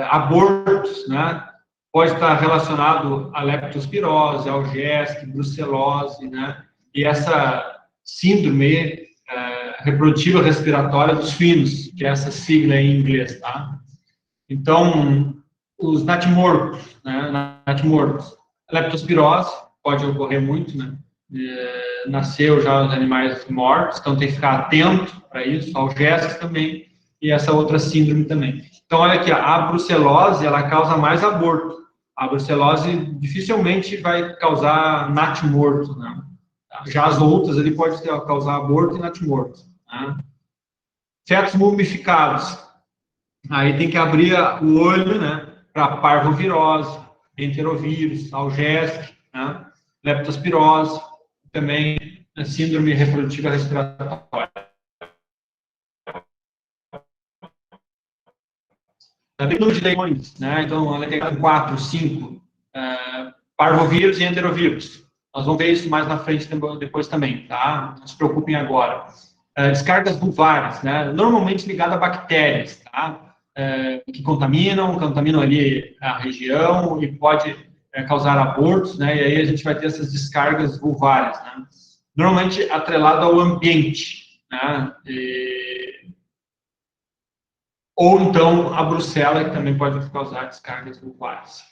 abortos, né? Pode estar relacionado à leptospirose, ao GESC, brucelose, né? E essa síndrome reprodutiva respiratória dos suínos, que é essa sigla em inglês, tá? Então, os natimortos, né? Natimortos. Leptospirose pode ocorrer muito, né? Nasceu já os animais mortos, então tem que ficar atento para isso, ao GESC também, e essa outra síndrome também. Então, olha aqui, a brucelose, ela causa mais aborto. A brucelose dificilmente vai causar natimorto, né? Já as outras, ele pode causar aborto e natimorto. Né? Fetos mumificados. Aí tem que abrir o olho, né, para parvovirose, enterovírus, algésico, né, leptospirose, também síndrome reprodutiva respiratória. Também número de leões, né, então ela tem 4, 5, parvovírus e enterovírus. Nós vamos ver isso mais na frente depois também, tá? Não se preocupem agora. Descargas vulvares, né? Normalmente ligada a bactérias, tá? Que contaminam ali a região e pode causar abortos, né? E aí a gente vai ter essas descargas vulvares, né? Normalmente atrelado ao ambiente, né? Ou então a brucela, que também pode causar descargas vulvares.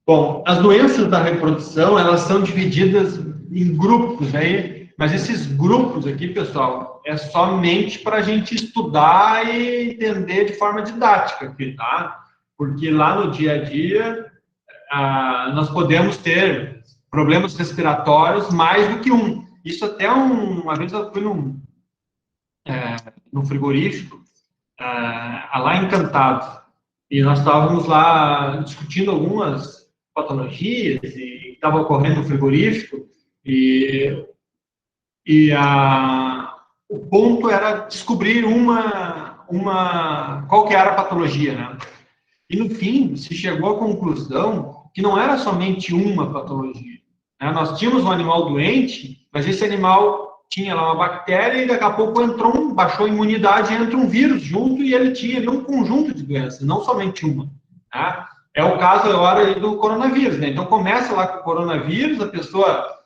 Bom, as doenças da reprodução, elas são divididas em grupos, né? Mas esses grupos aqui, pessoal, é somente para a gente estudar e entender de forma didática aqui, tá? Porque lá no dia a dia, nós podemos ter problemas respiratórios mais do que um. Isso até uma vez eu fui num frigorífico, lá em Encantado, e nós estávamos lá discutindo algumas patologias e estava ocorrendo no frigorífico, o ponto era descobrir qual que era a patologia, né? E, no fim, se chegou à conclusão que não era somente uma patologia, né? Nós tínhamos um animal doente, mas esse animal tinha lá uma bactéria e daqui a pouco baixou a imunidade, entra um vírus junto e ele tinha um conjunto de doenças, não somente uma, né? É o caso agora do coronavírus, né? Então, começa lá com o coronavírus, a pessoa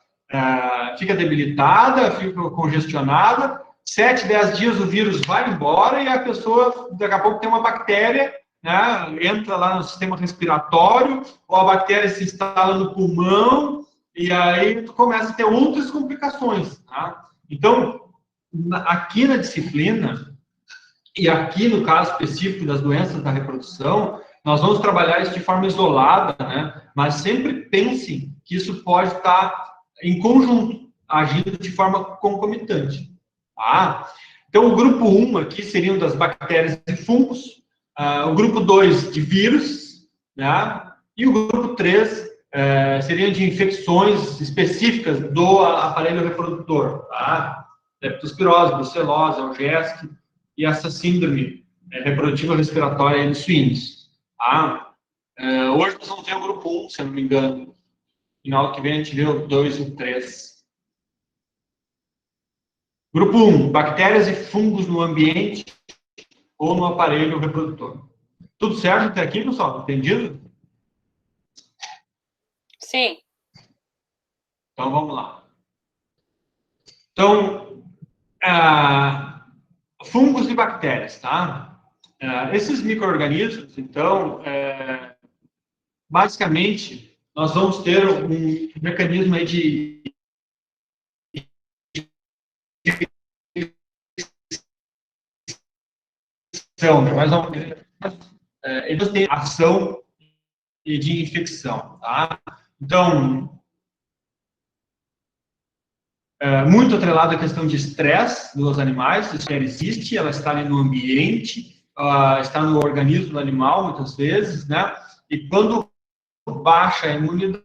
fica debilitada, fica congestionada, 7, 10 dias o vírus vai embora e a pessoa, daqui a pouco, tem uma bactéria, né? Entra lá no sistema respiratório, ou a bactéria se instala no pulmão, e aí tu começa a ter outras complicações, tá? Então, aqui na disciplina, e aqui no caso específico das doenças da reprodução, nós vamos trabalhar isso de forma isolada, né? Mas sempre pensem que isso pode estar em conjunto, agindo de forma concomitante. Tá? Então, o grupo 1 aqui seriam das bactérias e fungos, o grupo 2 de vírus, né? E o grupo 3 seriam de infecções específicas do aparelho reprodutor, tá? Leptospirose, brucelose, algésque e essa síndrome reprodutiva respiratória de suínos. Tá? Hoje nós vamos ter o grupo 1, se eu não me engano. Final que vem a gente vê o 2 e o 3. Grupo 1, bactérias e fungos no ambiente ou no aparelho reprodutor. Tudo certo até aqui, pessoal? Entendido? Sim. Então, vamos lá. Então, fungos e bactérias, tá? Esses micro-organismos, então, basicamente, nós vamos ter um mecanismo aí de mais ou menos, eles têm ação de infecção, tá? Então, muito atrelado à questão de estresse dos animais, isso existe, ela está ali no ambiente, está no organismo do animal, muitas vezes, né? E quando baixa a imunidade,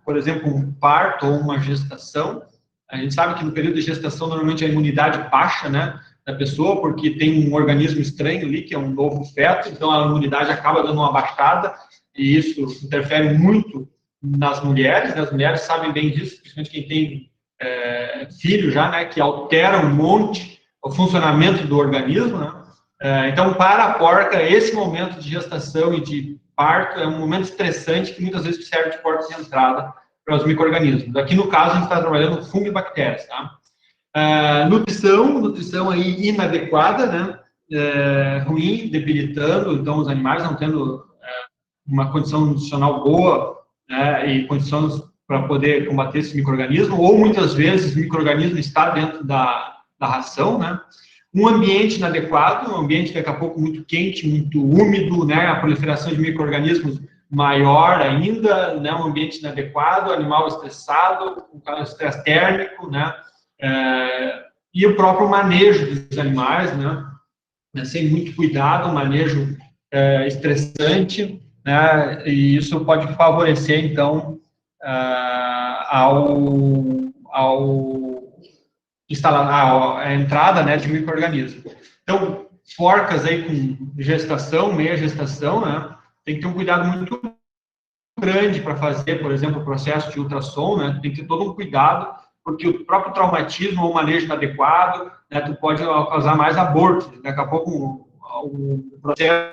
por exemplo, um parto ou uma gestação, a gente sabe que no período de gestação, normalmente a imunidade baixa, né, da pessoa, porque tem um organismo estranho ali, que é um novo feto, então a imunidade acaba dando uma baixada, e isso interfere muito nas mulheres, né? As mulheres sabem bem disso, principalmente quem tem filho já, né, que altera um monte o funcionamento do organismo, né? Então, para a porca, esse momento de gestação e de parto é um momento estressante que muitas vezes serve de porta de entrada para os micro-organismos. Aqui, no caso, a gente está trabalhando fungo e bactérias, tá? Nutrição aí inadequada, né? Ruim, debilitando, então os animais não tendo uma condição nutricional boa, né? E condições para poder combater esse micro-organismo, ou muitas vezes o micro-organismo está dentro da ração, né? Um ambiente inadequado, um ambiente daqui a pouco muito quente, muito úmido, né? A proliferação de micro-organismos maior ainda, né? Um ambiente inadequado, animal estressado, com estresse térmico, né? E o próprio manejo dos animais, né? Sem muito cuidado, um manejo estressante, né? E isso pode favorecer, então, a entrada, né, de micro-organismos. Então, porcas aí com gestação, meia gestação, né, tem que ter um cuidado muito grande para fazer, por exemplo, o processo de ultrassom, né, tem que ter todo um cuidado, porque o próprio traumatismo ou manejo inadequado, né, tu pode causar mais abortos. Daqui a pouco o processo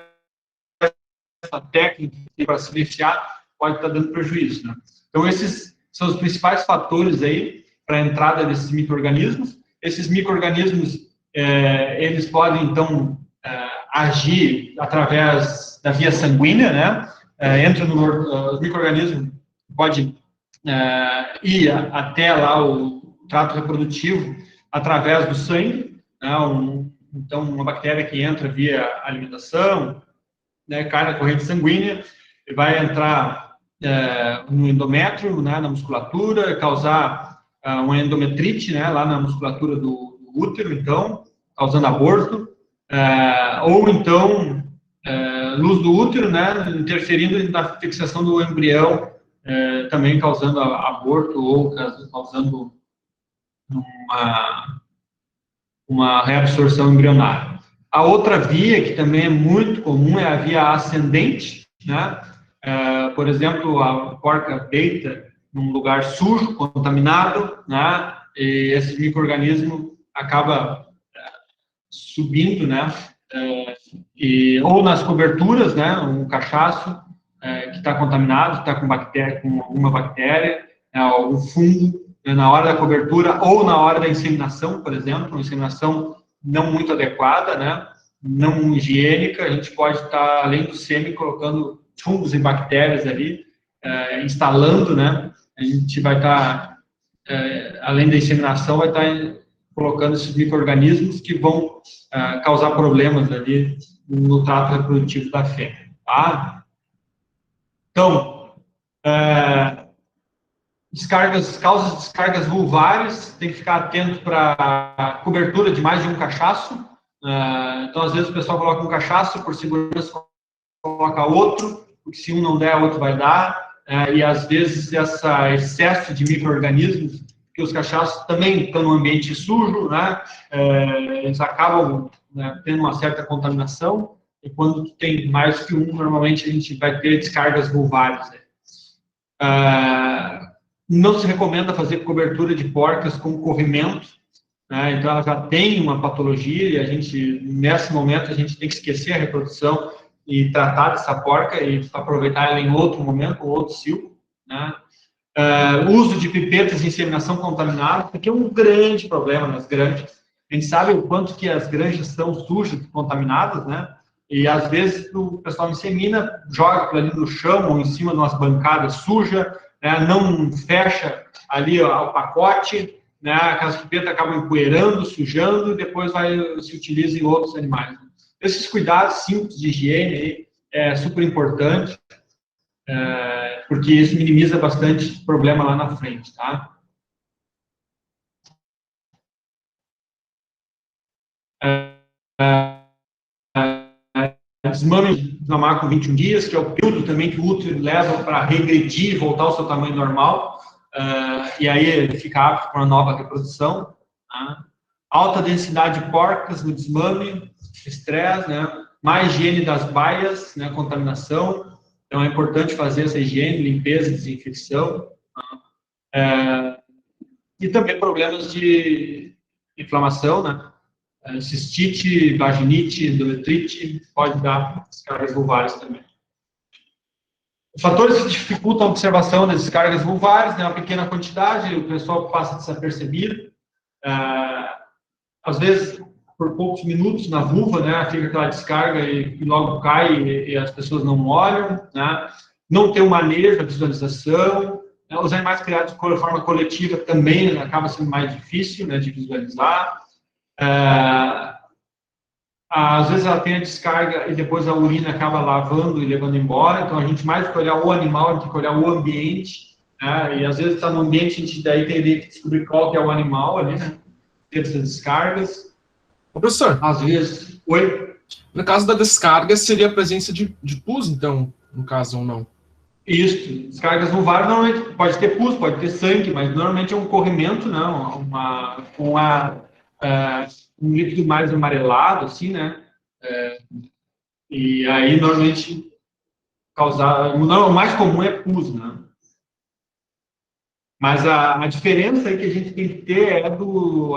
técnico para se iniciar pode estar dando prejuízo, né? Então, esses são os principais fatores aí para a entrada desses micro-organismos. Esses micro-organismos, eles podem, então, agir através da via sanguínea, né? Os micro-organismos podem ir até lá o trato reprodutivo através do sangue, né? Então, uma bactéria que entra via alimentação, né, cai na corrente sanguínea, vai entrar no endométrio, né, na musculatura, causar uma endometrite, né, lá na musculatura do útero, então, causando aborto, ou então, luz do útero, né, interferindo na fixação do embrião também causando aborto ou causando uma reabsorção embrionária. A outra via, que também é muito comum, é a via ascendente, né? Por exemplo, a porca deita num lugar sujo, contaminado, né? E esse micro-organismo acaba subindo, né? Ou nas coberturas, né? Um cachaço que está contaminado, está com bactéria, com alguma bactéria, algum fungo, na hora da cobertura ou na hora da inseminação, por exemplo, uma inseminação não muito adequada, né? Não higiênica, a gente pode estar, além do sêmen, colocando fungos e bactérias ali, instalando, né? A gente vai estar, além da inseminação, vai estar colocando esses micro-organismos que vão causar problemas ali no trato reprodutivo da fêmea, tá? Então, causas de descargas vulvares, tem que ficar atento para a cobertura de mais de um cachaço. Então, às vezes, o pessoal coloca um cachaço, por segurança, coloca outro, porque se um não der, o outro vai dar. E, às vezes, esse excesso de micro-organismos, que os cachaços também estão no ambiente sujo, né? Eles acabam, né, tendo uma certa contaminação, e quando tem mais que um, normalmente a gente vai ter descargas vulvares. Não se recomenda fazer cobertura de porcas com corrimento, né? Então ela já tem uma patologia e a gente, nesse momento, a gente tem que esquecer a reprodução e tratar dessa porca e aproveitar ela em outro momento, ou outro cio, né? Uso de pipetas de inseminação contaminada, que é um grande problema nas granjas. A gente sabe o quanto que as granjas estão sujas, contaminadas, né? E às vezes o pessoal insemina, joga aquilo ali no chão ou em cima de umas bancadas sujas, né? Não fecha ali o pacote, né? Aquelas pipetas acabam empoeirando, sujando e depois se utiliza em outros animais. Esses cuidados simples de higiene aí é super importante. Porque isso minimiza bastante problema lá na frente, tá? Desmame mamar com 21 dias, que é o período também que o útero leva para regredir e voltar ao seu tamanho normal, e aí ele fica apto para uma nova reprodução. Tá? Alta densidade de porcas no desmame, estresse, né? Mais higiene das baias, né? Contaminação. Então, é importante fazer essa higiene, limpeza, desinfecção. E também problemas de inflamação, né? Cistite, vaginite, endometrite, pode dar descargas vulvares também. Os fatores que dificultam a observação das descargas vulvares, né? Uma pequena quantidade, o pessoal passa desapercebido. Às vezes, por poucos minutos na vulva, né, fica aquela descarga e logo cai e as pessoas não olham, né? Não tem um manejo, a visualização, né? Os animais criados de forma coletiva também acaba sendo mais difícil, né, de visualizar. Às vezes ela tem a descarga e depois a urina acaba lavando e levando embora, então a gente mais do que olhar o animal, a gente tem que olhar o ambiente, né? E às vezes está no ambiente, a gente daí teria que descobrir qual que é o animal ali, né? Ter essas descargas. Ô, professor, às vezes, oi? No caso da descarga, seria a presença de pus, então, no caso, ou não? Isso, descargas vulvares, normalmente pode ter pus, pode ter sangue, mas normalmente é um corrimento, não, um líquido mais amarelado, assim, né? E aí, normalmente, o mais comum é pus, né? Mas a diferença aí que a gente tem que ter é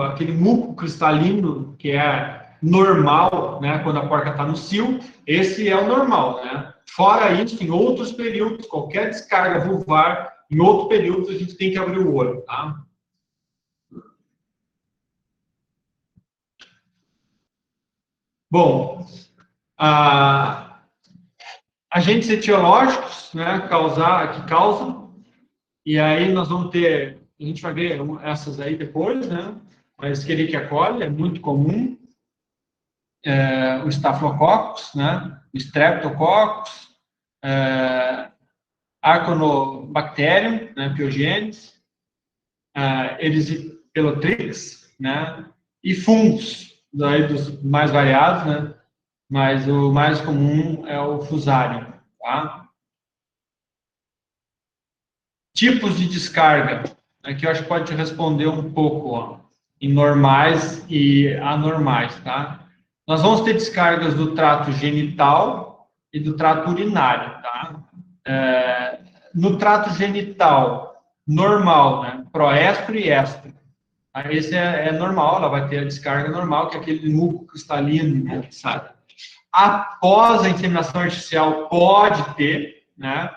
aquele muco cristalino, que é normal, né, quando a porca está no cio, esse é o normal, né? Fora isso, em outros períodos, qualquer descarga vulvar, em outro período, a gente tem que abrir o olho, tá? Bom, agentes etiológicos, né, que causam. E aí nós vamos ter, a gente vai ver essas aí depois, né? A Escherichia coli é muito comum, o Staphylococcus, né? O Streptococcus, Arconobacterium, né? Pyogenes, Erysipelotrix, né? E fungos, daí dos mais variados, né? Mas o mais comum é o Fusarium, tá? Tipos de descarga. Aqui eu acho que pode te responder um pouco, ó, em normais e anormais, tá? Nós vamos ter descargas do trato genital e do trato urinário, tá? No trato genital, normal, né? Proéstero e éstero. Tá? Esse é normal, ela vai ter a descarga normal, que é aquele núcleo cristalino, né, sabe? Após a inseminação artificial, pode ter, né,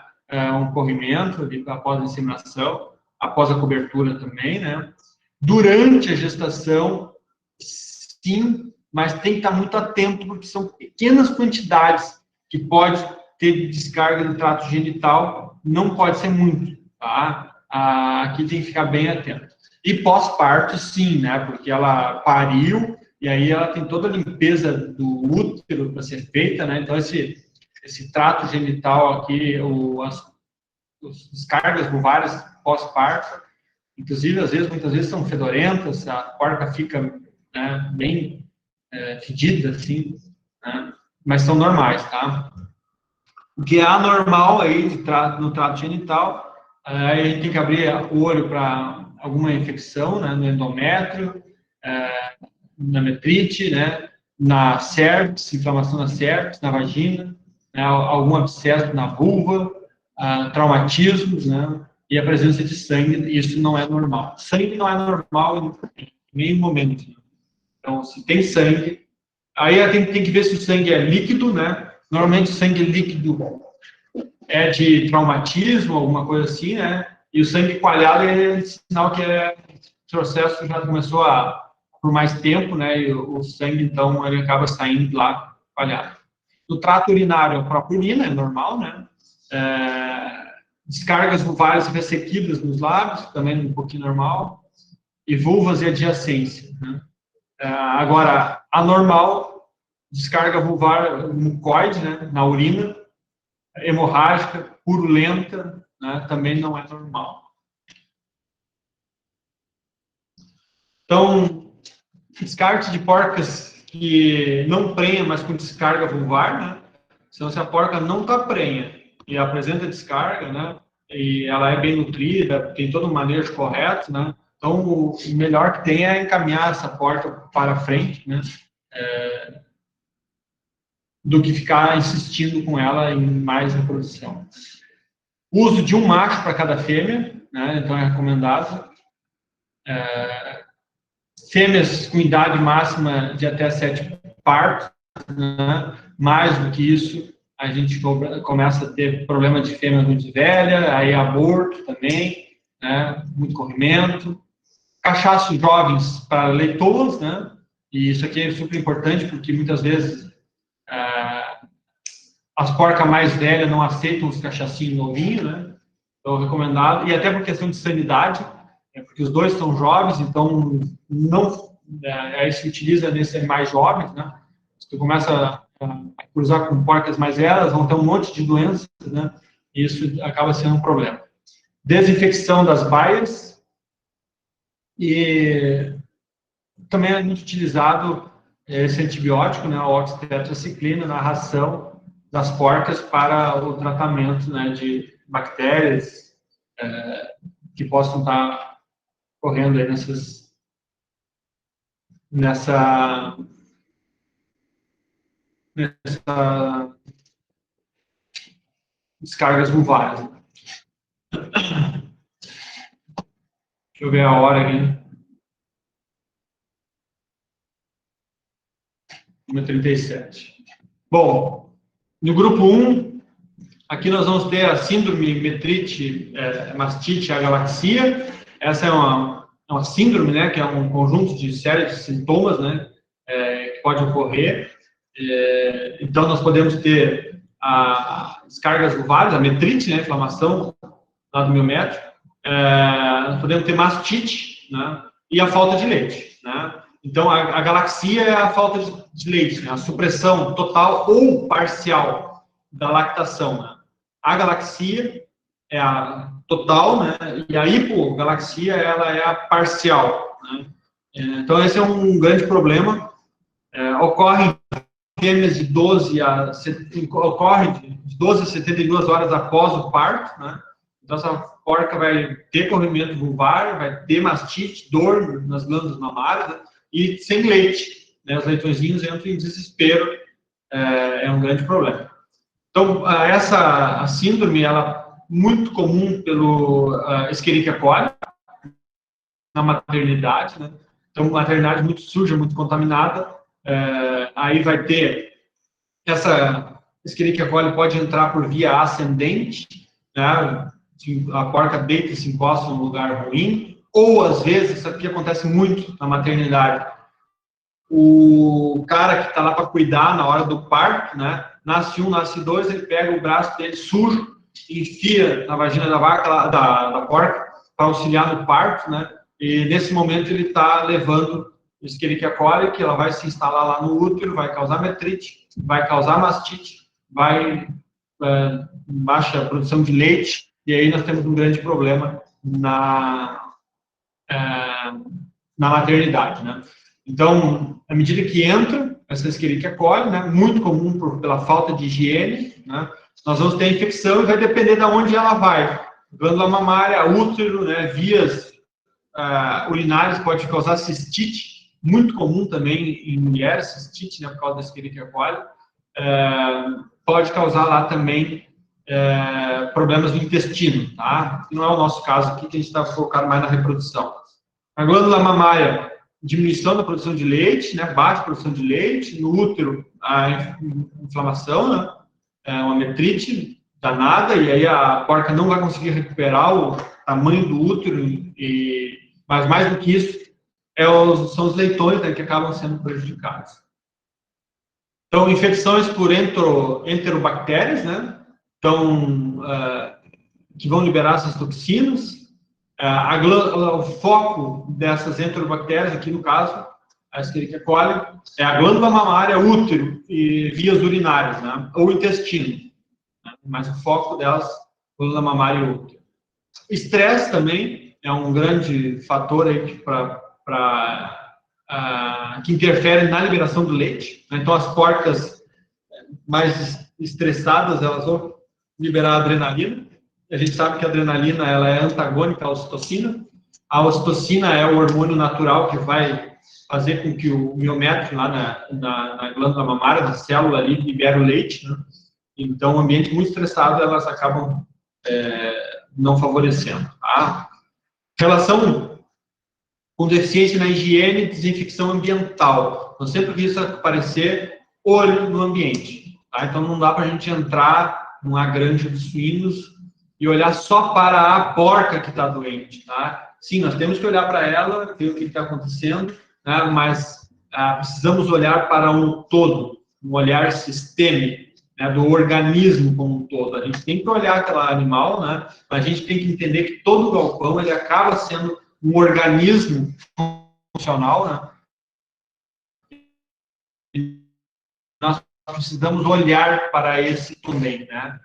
um corrimento ali, após a inseminação, após a cobertura também, né? Durante a gestação, sim, mas tem que estar muito atento, porque são pequenas quantidades que pode ter descarga no trato genital, não pode ser muito, tá? Aqui tem que ficar bem atento. E pós-parto, sim, né? Porque ela pariu, e aí ela tem toda a limpeza do útero para ser feita, né? Então, esse trato genital aqui, as descargas vulvares pós-parto, inclusive, muitas vezes são fedorentas, a porca fica, né, bem fedida, assim, né? Mas são normais, tá? O que é anormal aí no trato genital, aí a gente tem que abrir o olho para alguma infecção, né, no endométrio, na metrite, né, na cervix, inflamação na cervix, na vagina, né, algum abscesso na vulva, traumatismos, né, e a presença de sangue, isso não é normal. Sangue não é normal em nenhum momento. Então, se tem sangue, aí tem que ver se o sangue é líquido, né? Normalmente o sangue líquido é de traumatismo, alguma coisa assim, né? E o sangue coalhado é sinal que o processo já começou por mais tempo, né? E o sangue, então, ele acaba saindo lá coalhado. No trato urinário, a própria urina é normal, né? Descargas vulvares ressequidas nos lábios, também um pouquinho normal. E vulvas e adjacência, né? Agora, anormal, descarga vulvar mucoide, né, na urina, hemorrágica, purulenta, né, também não é normal. Então, descarte de porcas que não prenha, mas com descarga vulvar, né? Então, se a porca não está prenha e apresenta descarga, né, e ela é bem nutrida, tem todo o manejo correto, né? Então, o melhor que tem é encaminhar essa porca para frente, né? Do que ficar insistindo com ela em mais reprodução. O uso de um macho para cada fêmea, né? Então é recomendado. Fêmeas com idade máxima de até 7 partos, né? Mais do que isso, a gente começa a ter problema de fêmea muito velha, aí aborto também, né? Muito corrimento. Cachaços jovens para leitoas, né? E isso aqui é super importante, porque muitas vezes as porcas mais velhas não aceitam os cachacinhos novinhos, né? Então, recomendado. E até por questão de sanidade, porque os dois são jovens, então não aí se utiliza nesses animais jovens, né? Se tu começa a cruzar com porcas mais velhas, vão ter um monte de doenças, né? E isso acaba sendo um problema. Desinfecção das baias. E também é muito utilizado esse antibiótico, né, o oxitetraciclina, na ração das porcas para o tratamento, né, de bactérias que possam estar correndo aí nessa descargas vulvares. Deixa eu ver a hora aqui. 1h37. Bom, no grupo 1, aqui nós vamos ter a síndrome metrite, mastite, agalaxia. Essa é uma síndrome, né, que é um conjunto de série de sintomas, né, que pode ocorrer. Então, nós podemos ter descargas vulvares, a metrite, né, inflamação lá do miométrio. Nós podemos ter mastite, né, e a falta de leite, né. Então, a galaxia é a falta de leite, né? A supressão total ou parcial da lactação, né? A galaxia é a total, né? E a hipogalaxia, ela é a parcial, né? Então, esse é um grande problema. Ocorre fêmeas de 12 a 72 horas após o parto, né? Então, essa porca vai ter corrimento vulvar, vai ter mastite, dor nas glândulas mamárias, né? E sem leite, né? Os leitõezinhos entram em desespero, é um grande problema. Então, essa síndrome, ela é muito comum pelo Escherichia coli na maternidade, né? Então, maternidade muito suja, muito contaminada, aí vai ter essa Escherichia coli pode entrar por via ascendente, né? A porca deita e se encosta num lugar ruim, ou às vezes, isso aqui acontece muito na maternidade, o cara que está lá para cuidar na hora do parto, né? Nasce um, nasce dois, ele pega o braço dele sujo, enfia na vagina da vaca, da porca, para auxiliar no parto, né? E nesse momento ele está levando Escherichia coli, que ela vai se instalar lá no útero, vai causar metrite, vai causar mastite, vai baixa produção de leite, e aí nós temos um grande problema na maternidade, né? Então, à medida que entra essa Escherichia coli, né, muito comum pela falta de higiene, né, nós vamos ter infecção e vai depender de onde ela vai. Glândula mamária, útero, né, vias urinárias, pode causar cistite, muito comum também em mulheres, cistite, né, por causa da Escherichia coli. Pode causar lá também problemas do intestino, tá? Não é o nosso caso aqui, que a gente está focado mais na reprodução. A glândula mamária, diminuição da produção de leite, né, baixa produção de leite, no útero, a inflamação, né, uma metrite danada, e aí a porca não vai conseguir recuperar o tamanho do útero, mas mais do que isso, são os leitões, né, que acabam sendo prejudicados. Então, infecções por enterobactérias, né, então, que vão liberar essas toxinas. O foco dessas enterobactérias, aqui no caso, a Escherichia coli, é a glândula mamária, útero e vias urinárias, né? Ou intestino, né? Mas o foco delas, glândula mamária e útero. Estresse também é um grande fator aí que interfere na liberação do leite, né? Então, as porcas mais estressadas, elas vão liberar adrenalina. A gente sabe que a adrenalina ela é antagônica à ocitocina. A ocitocina é o hormônio natural que vai fazer com que o miométrio lá na glândula mamária, na célula ali, libere o leite, né? Então, um ambiente muito estressado, elas acabam não favorecendo. Tá? Relação com deficiência na higiene e desinfecção ambiental. Então, sempre que isso aparecer, olho no ambiente. Tá? Então, não dá para a gente entrar numa granja de suínos e olhar só para a porca que está doente, tá? Sim, nós temos que olhar para ela, ver o que está acontecendo, né? Mas precisamos olhar para um todo, um olhar sistêmico, né? Do organismo como um todo. A gente tem que olhar aquela animal, né? Mas a gente tem que entender que todo galpão ele acaba sendo um organismo funcional, né? E nós precisamos olhar para esse também, né?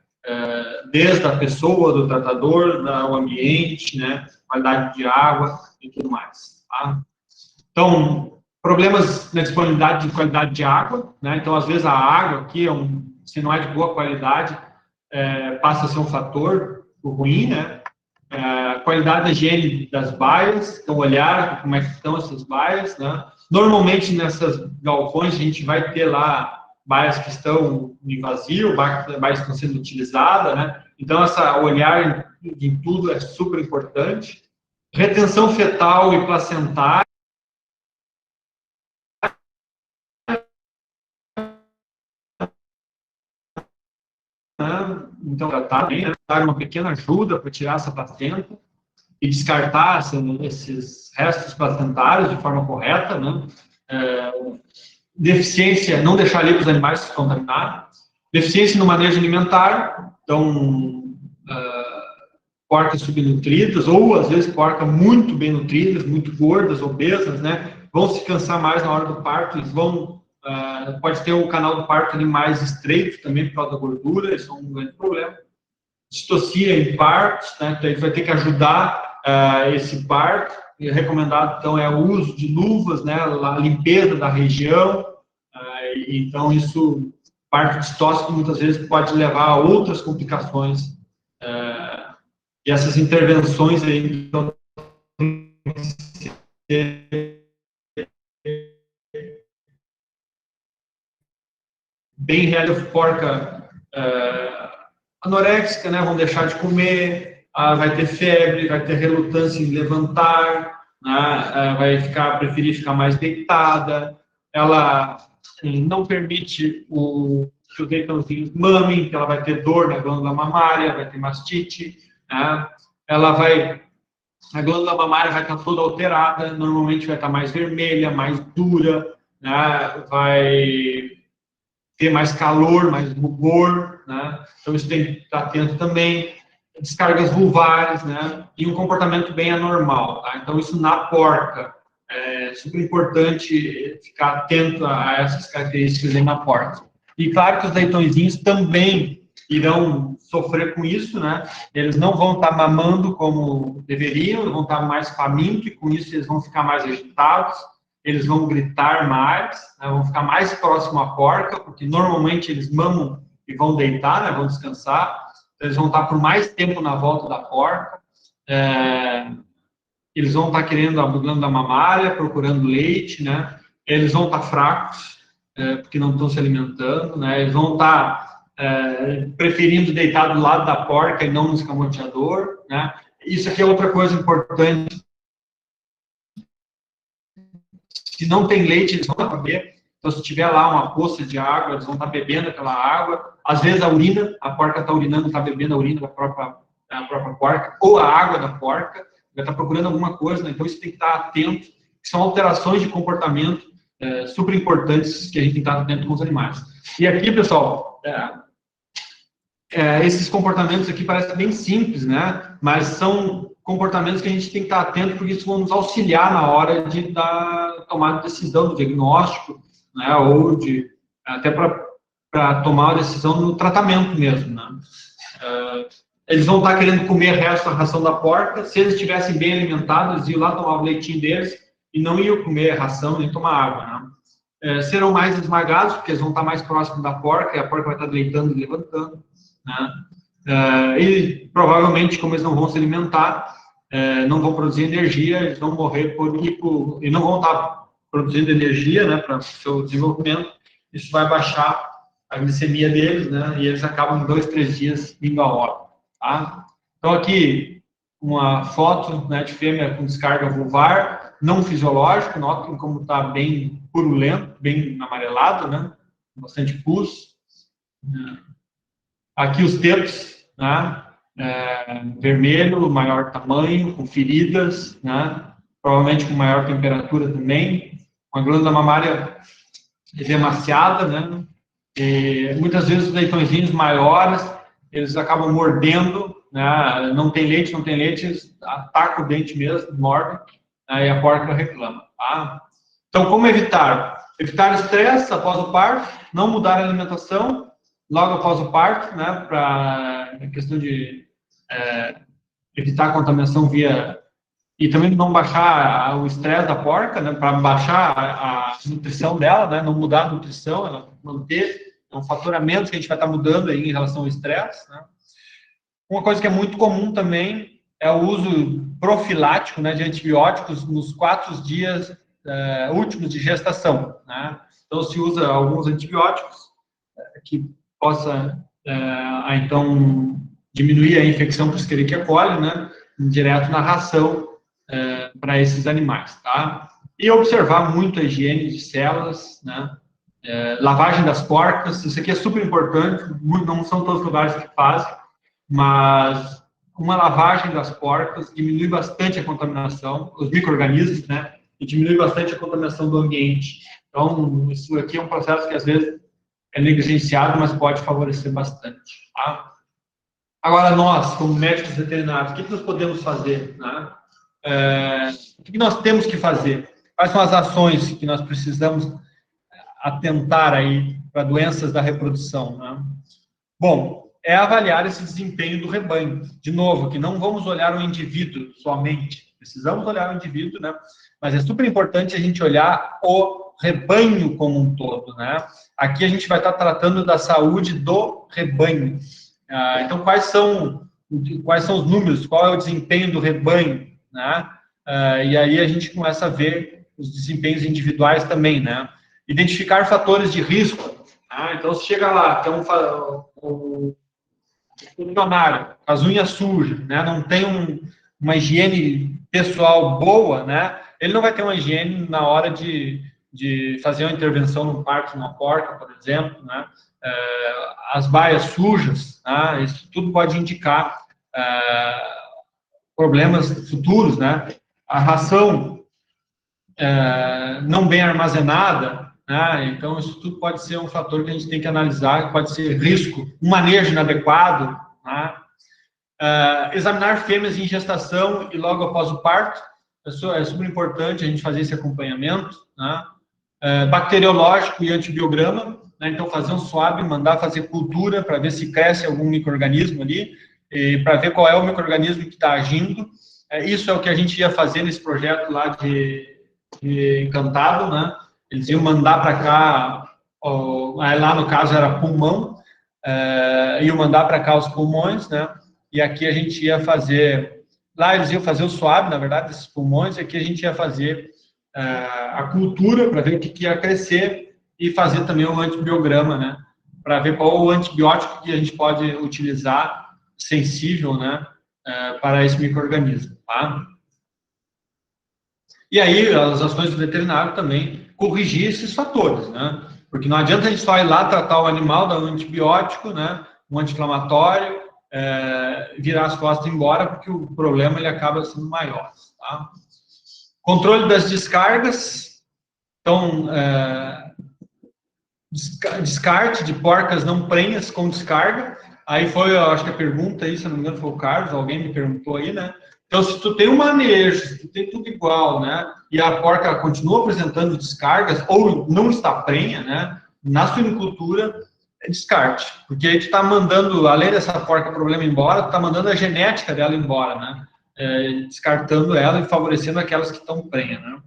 Desde a pessoa, do tratador, do ambiente, né, qualidade de água e tudo mais. Tá? Então, problemas na disponibilidade de qualidade de água, né? Então, às vezes a água aqui, se não é de boa qualidade, passa a ser um fator ruim, né? Qualidade da higiene das baias, então olhar como é que estão essas baias, né? Normalmente nessas galpões a gente vai ter lá baias que estão em vazio, baias que estão sendo utilizadas, né? Então, olhar em tudo é super importante. Retenção fetal e placentária. Então, tratar bem, né? Dar uma pequena ajuda para tirar essa placenta e descartar esses restos placentários de forma correta, né? Deficiência, não deixar ali para os animais se contaminarem. Deficiência no manejo alimentar, então, porcas subnutridas, ou às vezes porcas muito bem nutridas, muito gordas, obesas, né? Vão se cansar mais na hora do parto, eles vão, pode ter o canal do parto ali mais estreito também por causa da gordura, isso é um grande problema. Distocia em partos, né? Então, a gente vai ter que ajudar esse parto. E recomendado, então, é o uso de luvas, né? A limpeza da região. Então, isso, parto distóxico, muitas vezes pode levar a outras complicações. E E essas intervenções aí, então, bem real, porca anoréxica, né, vão deixar de comer, vai ter febre, vai ter relutância em levantar, né, vai preferir ficar mais deitada, ela não permite que os leitãozinhos mamem, que ela vai ter dor na glândula mamária, vai ter mastite, né, a glândula mamária vai estar toda alterada, normalmente vai estar mais vermelha, mais dura, né, vai ter mais calor, mais rubor, né? Então isso tem que estar atento também. Descargas vulvares, né? E um comportamento bem anormal, tá? Então isso na porca. É super importante ficar atento a essas características aí na porca. E claro que os leitõezinhos também irão sofrer com isso, né? Eles não vão estar mamando como deveriam, eles vão estar mais famintos e com isso eles vão ficar mais agitados, eles vão gritar mais, né? Vão ficar mais próximo à porca, porque normalmente eles mamam e vão deitar, né? Vão descansar, então, eles vão estar por mais tempo na volta da porca, eles vão estar querendo a glândula mamária, procurando leite, né? Eles vão estar fracos, porque não estão se alimentando, né? Eles vão estar preferindo deitar do lado da porca e não no escamoteador, né? Isso aqui é outra coisa importante. Se não tem leite, eles vão estar beber. Então, se tiver lá uma poça de água, eles vão estar bebendo aquela água. Às vezes, a urina, a porca está urinando, está bebendo a urina da própria porca, ou a água da porca, vai estar procurando alguma coisa, né? Então isso tem que estar atento, que são alterações de comportamento super importantes que a gente tem que estar atento com os animais. E aqui, pessoal, esses comportamentos aqui parecem bem simples, né? Mas são comportamentos que a gente tem que estar atento, porque isso vão nos auxiliar na hora de tomar a decisão do diagnóstico, né? Ou até para tomar a decisão no tratamento mesmo, né? Eles vão estar querendo comer o resto da ração da porca. Se eles estivessem bem alimentados, eles iam lá tomar o leitinho deles e não iam comer a ração nem tomar água, né? Serão mais esmagados, porque eles vão estar mais próximos da porca, e a porca vai estar deitando e levantando, né? E provavelmente, como eles não vão se alimentar, não vão produzir energia, eles vão morrer e não vão estar produzindo energia, né, para o seu desenvolvimento. Isso vai baixar a glicemia deles, né, e eles acabam em 2, 3 dias indo à hora. Tá? Então, aqui, uma foto, né, de fêmea com descarga vulvar, não fisiológico, notem como está bem purulento, bem amarelado, né, bastante pus. Aqui os tetos, né, vermelho, maior tamanho, com feridas, né, provavelmente com maior temperatura também, uma glândula mamária demasiada, né, e muitas vezes os leitõezinhos maiores, eles acabam mordendo, né? Não tem leite, eles atacam o dente mesmo, mordem, né? E a porca reclama. Tá? Então, como evitar? Evitar estresse após o parto, não mudar a alimentação logo após o parto, né? Para a questão de evitar a contaminação via... E também não baixar o estresse da porca, né? Para baixar a nutrição dela, né? Não mudar a nutrição, ela manter... É um faturamento que a gente vai estar mudando aí em relação ao estresse, né? Uma coisa que é muito comum também é o uso profilático, né, de antibióticos nos 4 dias últimos de gestação, né? Então, se usa alguns antibióticos que possa, então, diminuir a infecção por Escherichia coli, né, direto na ração para esses animais, tá? E observar muito a higiene de células, né? Lavagem das porcas, isso aqui é super importante, não são todos os lugares que fazem, mas uma lavagem das porcas diminui bastante a contaminação, os micro-organismos, né, e diminui bastante a contaminação do ambiente. Então, isso aqui é um processo que às vezes é negligenciado, mas pode favorecer bastante. Tá? Agora, nós, como médicos veterinários, o que nós podemos fazer? Né? O que nós temos que fazer? Quais são as ações que nós precisamos atentar aí para doenças da reprodução, né? Bom, é avaliar esse desempenho do rebanho. De novo, que não vamos olhar o indivíduo somente, precisamos olhar o indivíduo, né? Mas é super importante a gente olhar o rebanho como um todo, né? Aqui a gente vai estar tratando da saúde do rebanho. Então, quais são quais são os números, qual é o desempenho do rebanho, né? E aí a gente começa a ver os desempenhos individuais também, né? Identificar fatores de risco. Então, se chega lá, tem um funcionário, as unhas sujas, né? Não tem uma higiene pessoal boa, né? Ele não vai ter uma higiene na hora de fazer uma intervenção no parto, numa porca, por exemplo, né? As baias sujas, né? Isso tudo pode indicar problemas futuros, né? A ração não bem armazenada, né? Então isso tudo pode ser um fator que a gente tem que analisar, pode ser risco, um manejo inadequado, né? Examinar fêmeas em gestação e logo após o parto, é super importante a gente fazer esse acompanhamento, né? Bacteriológico e antibiograma, né? Então fazer um swab, mandar fazer cultura para ver se cresce algum micro-organismo ali, para ver qual é o micro-organismo que está agindo. Isso é o que a gente ia fazer nesse projeto lá de Encantado, né? Eles iam mandar para cá, lá no caso era pulmão, iam mandar para cá os pulmões, né? E aqui a gente ia fazer, lá eles iam fazer o swab, na verdade, desses pulmões, e aqui a gente ia fazer a cultura para ver o que ia crescer e fazer também o antibiograma, né? Para ver qual o antibiótico que a gente pode utilizar sensível, né? Para esse micro-organismo, tá? E aí, as ações do veterinário também corrigir esses fatores, né? Porque não adianta a gente só ir lá tratar o animal, dar um antibiótico, né? Um anti-inflamatório, virar as costas e ir embora, porque o problema ele acaba sendo maior, tá? Controle das descargas. Então, descarte de porcas não prenhas com descarga. Aí foi, eu acho que a pergunta aí, se não me engano, foi o Carlos, alguém me perguntou aí, né? Então, se tu tem um manejo, se tu tem tudo igual, né? E a porca continua apresentando descargas, ou não está prenha, né? Na suinicultura, é descarte. Porque aí tu está mandando, além dessa porca problema embora, tu está mandando a genética dela embora, né? Descartando ela e favorecendo aquelas que estão prenha, né?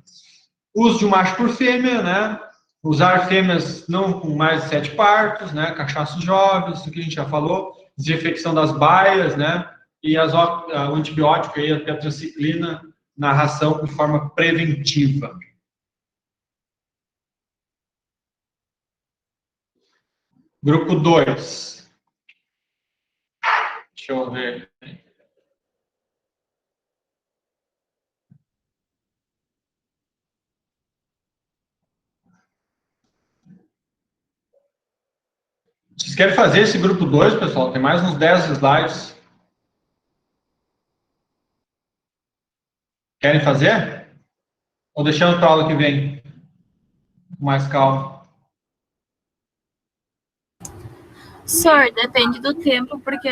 Uso de um macho por fêmea, né? Usar fêmeas não com mais de 7 partos, né? Cachaços jovens, isso que a gente já falou. Desinfecção das baias, né? E o antibiótico aí, a tetraciclina, na ração de forma preventiva. Grupo 2. Deixa eu ver. Vocês querem fazer esse grupo 2, pessoal? Tem mais uns 10 slides. Querem fazer? Ou deixando para a aula que vem? Com mais calma. Sor, depende do tempo, porque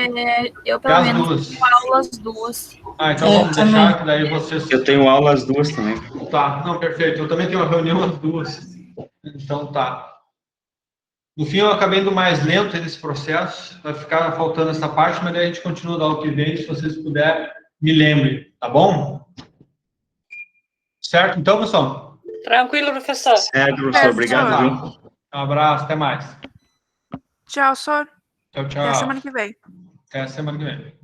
eu pelo menos tenho aulas 2. Então vamos deixar que daí vocês... Eu tenho aula às 2 também. Tá, não, perfeito. Eu também tenho uma reunião às 2. Então tá. No fim, eu acabei indo mais lento nesse processo, vai ficar faltando essa parte, mas daí a gente continua da aula que vem, se vocês puderem, me lembrem, tá bom? Certo, então, pessoal? Tranquilo, professor. Certo, professor, obrigado. Viu? Um abraço, até mais. Tchau, Sor. Tchau, tchau. Até semana que vem. Até semana que vem.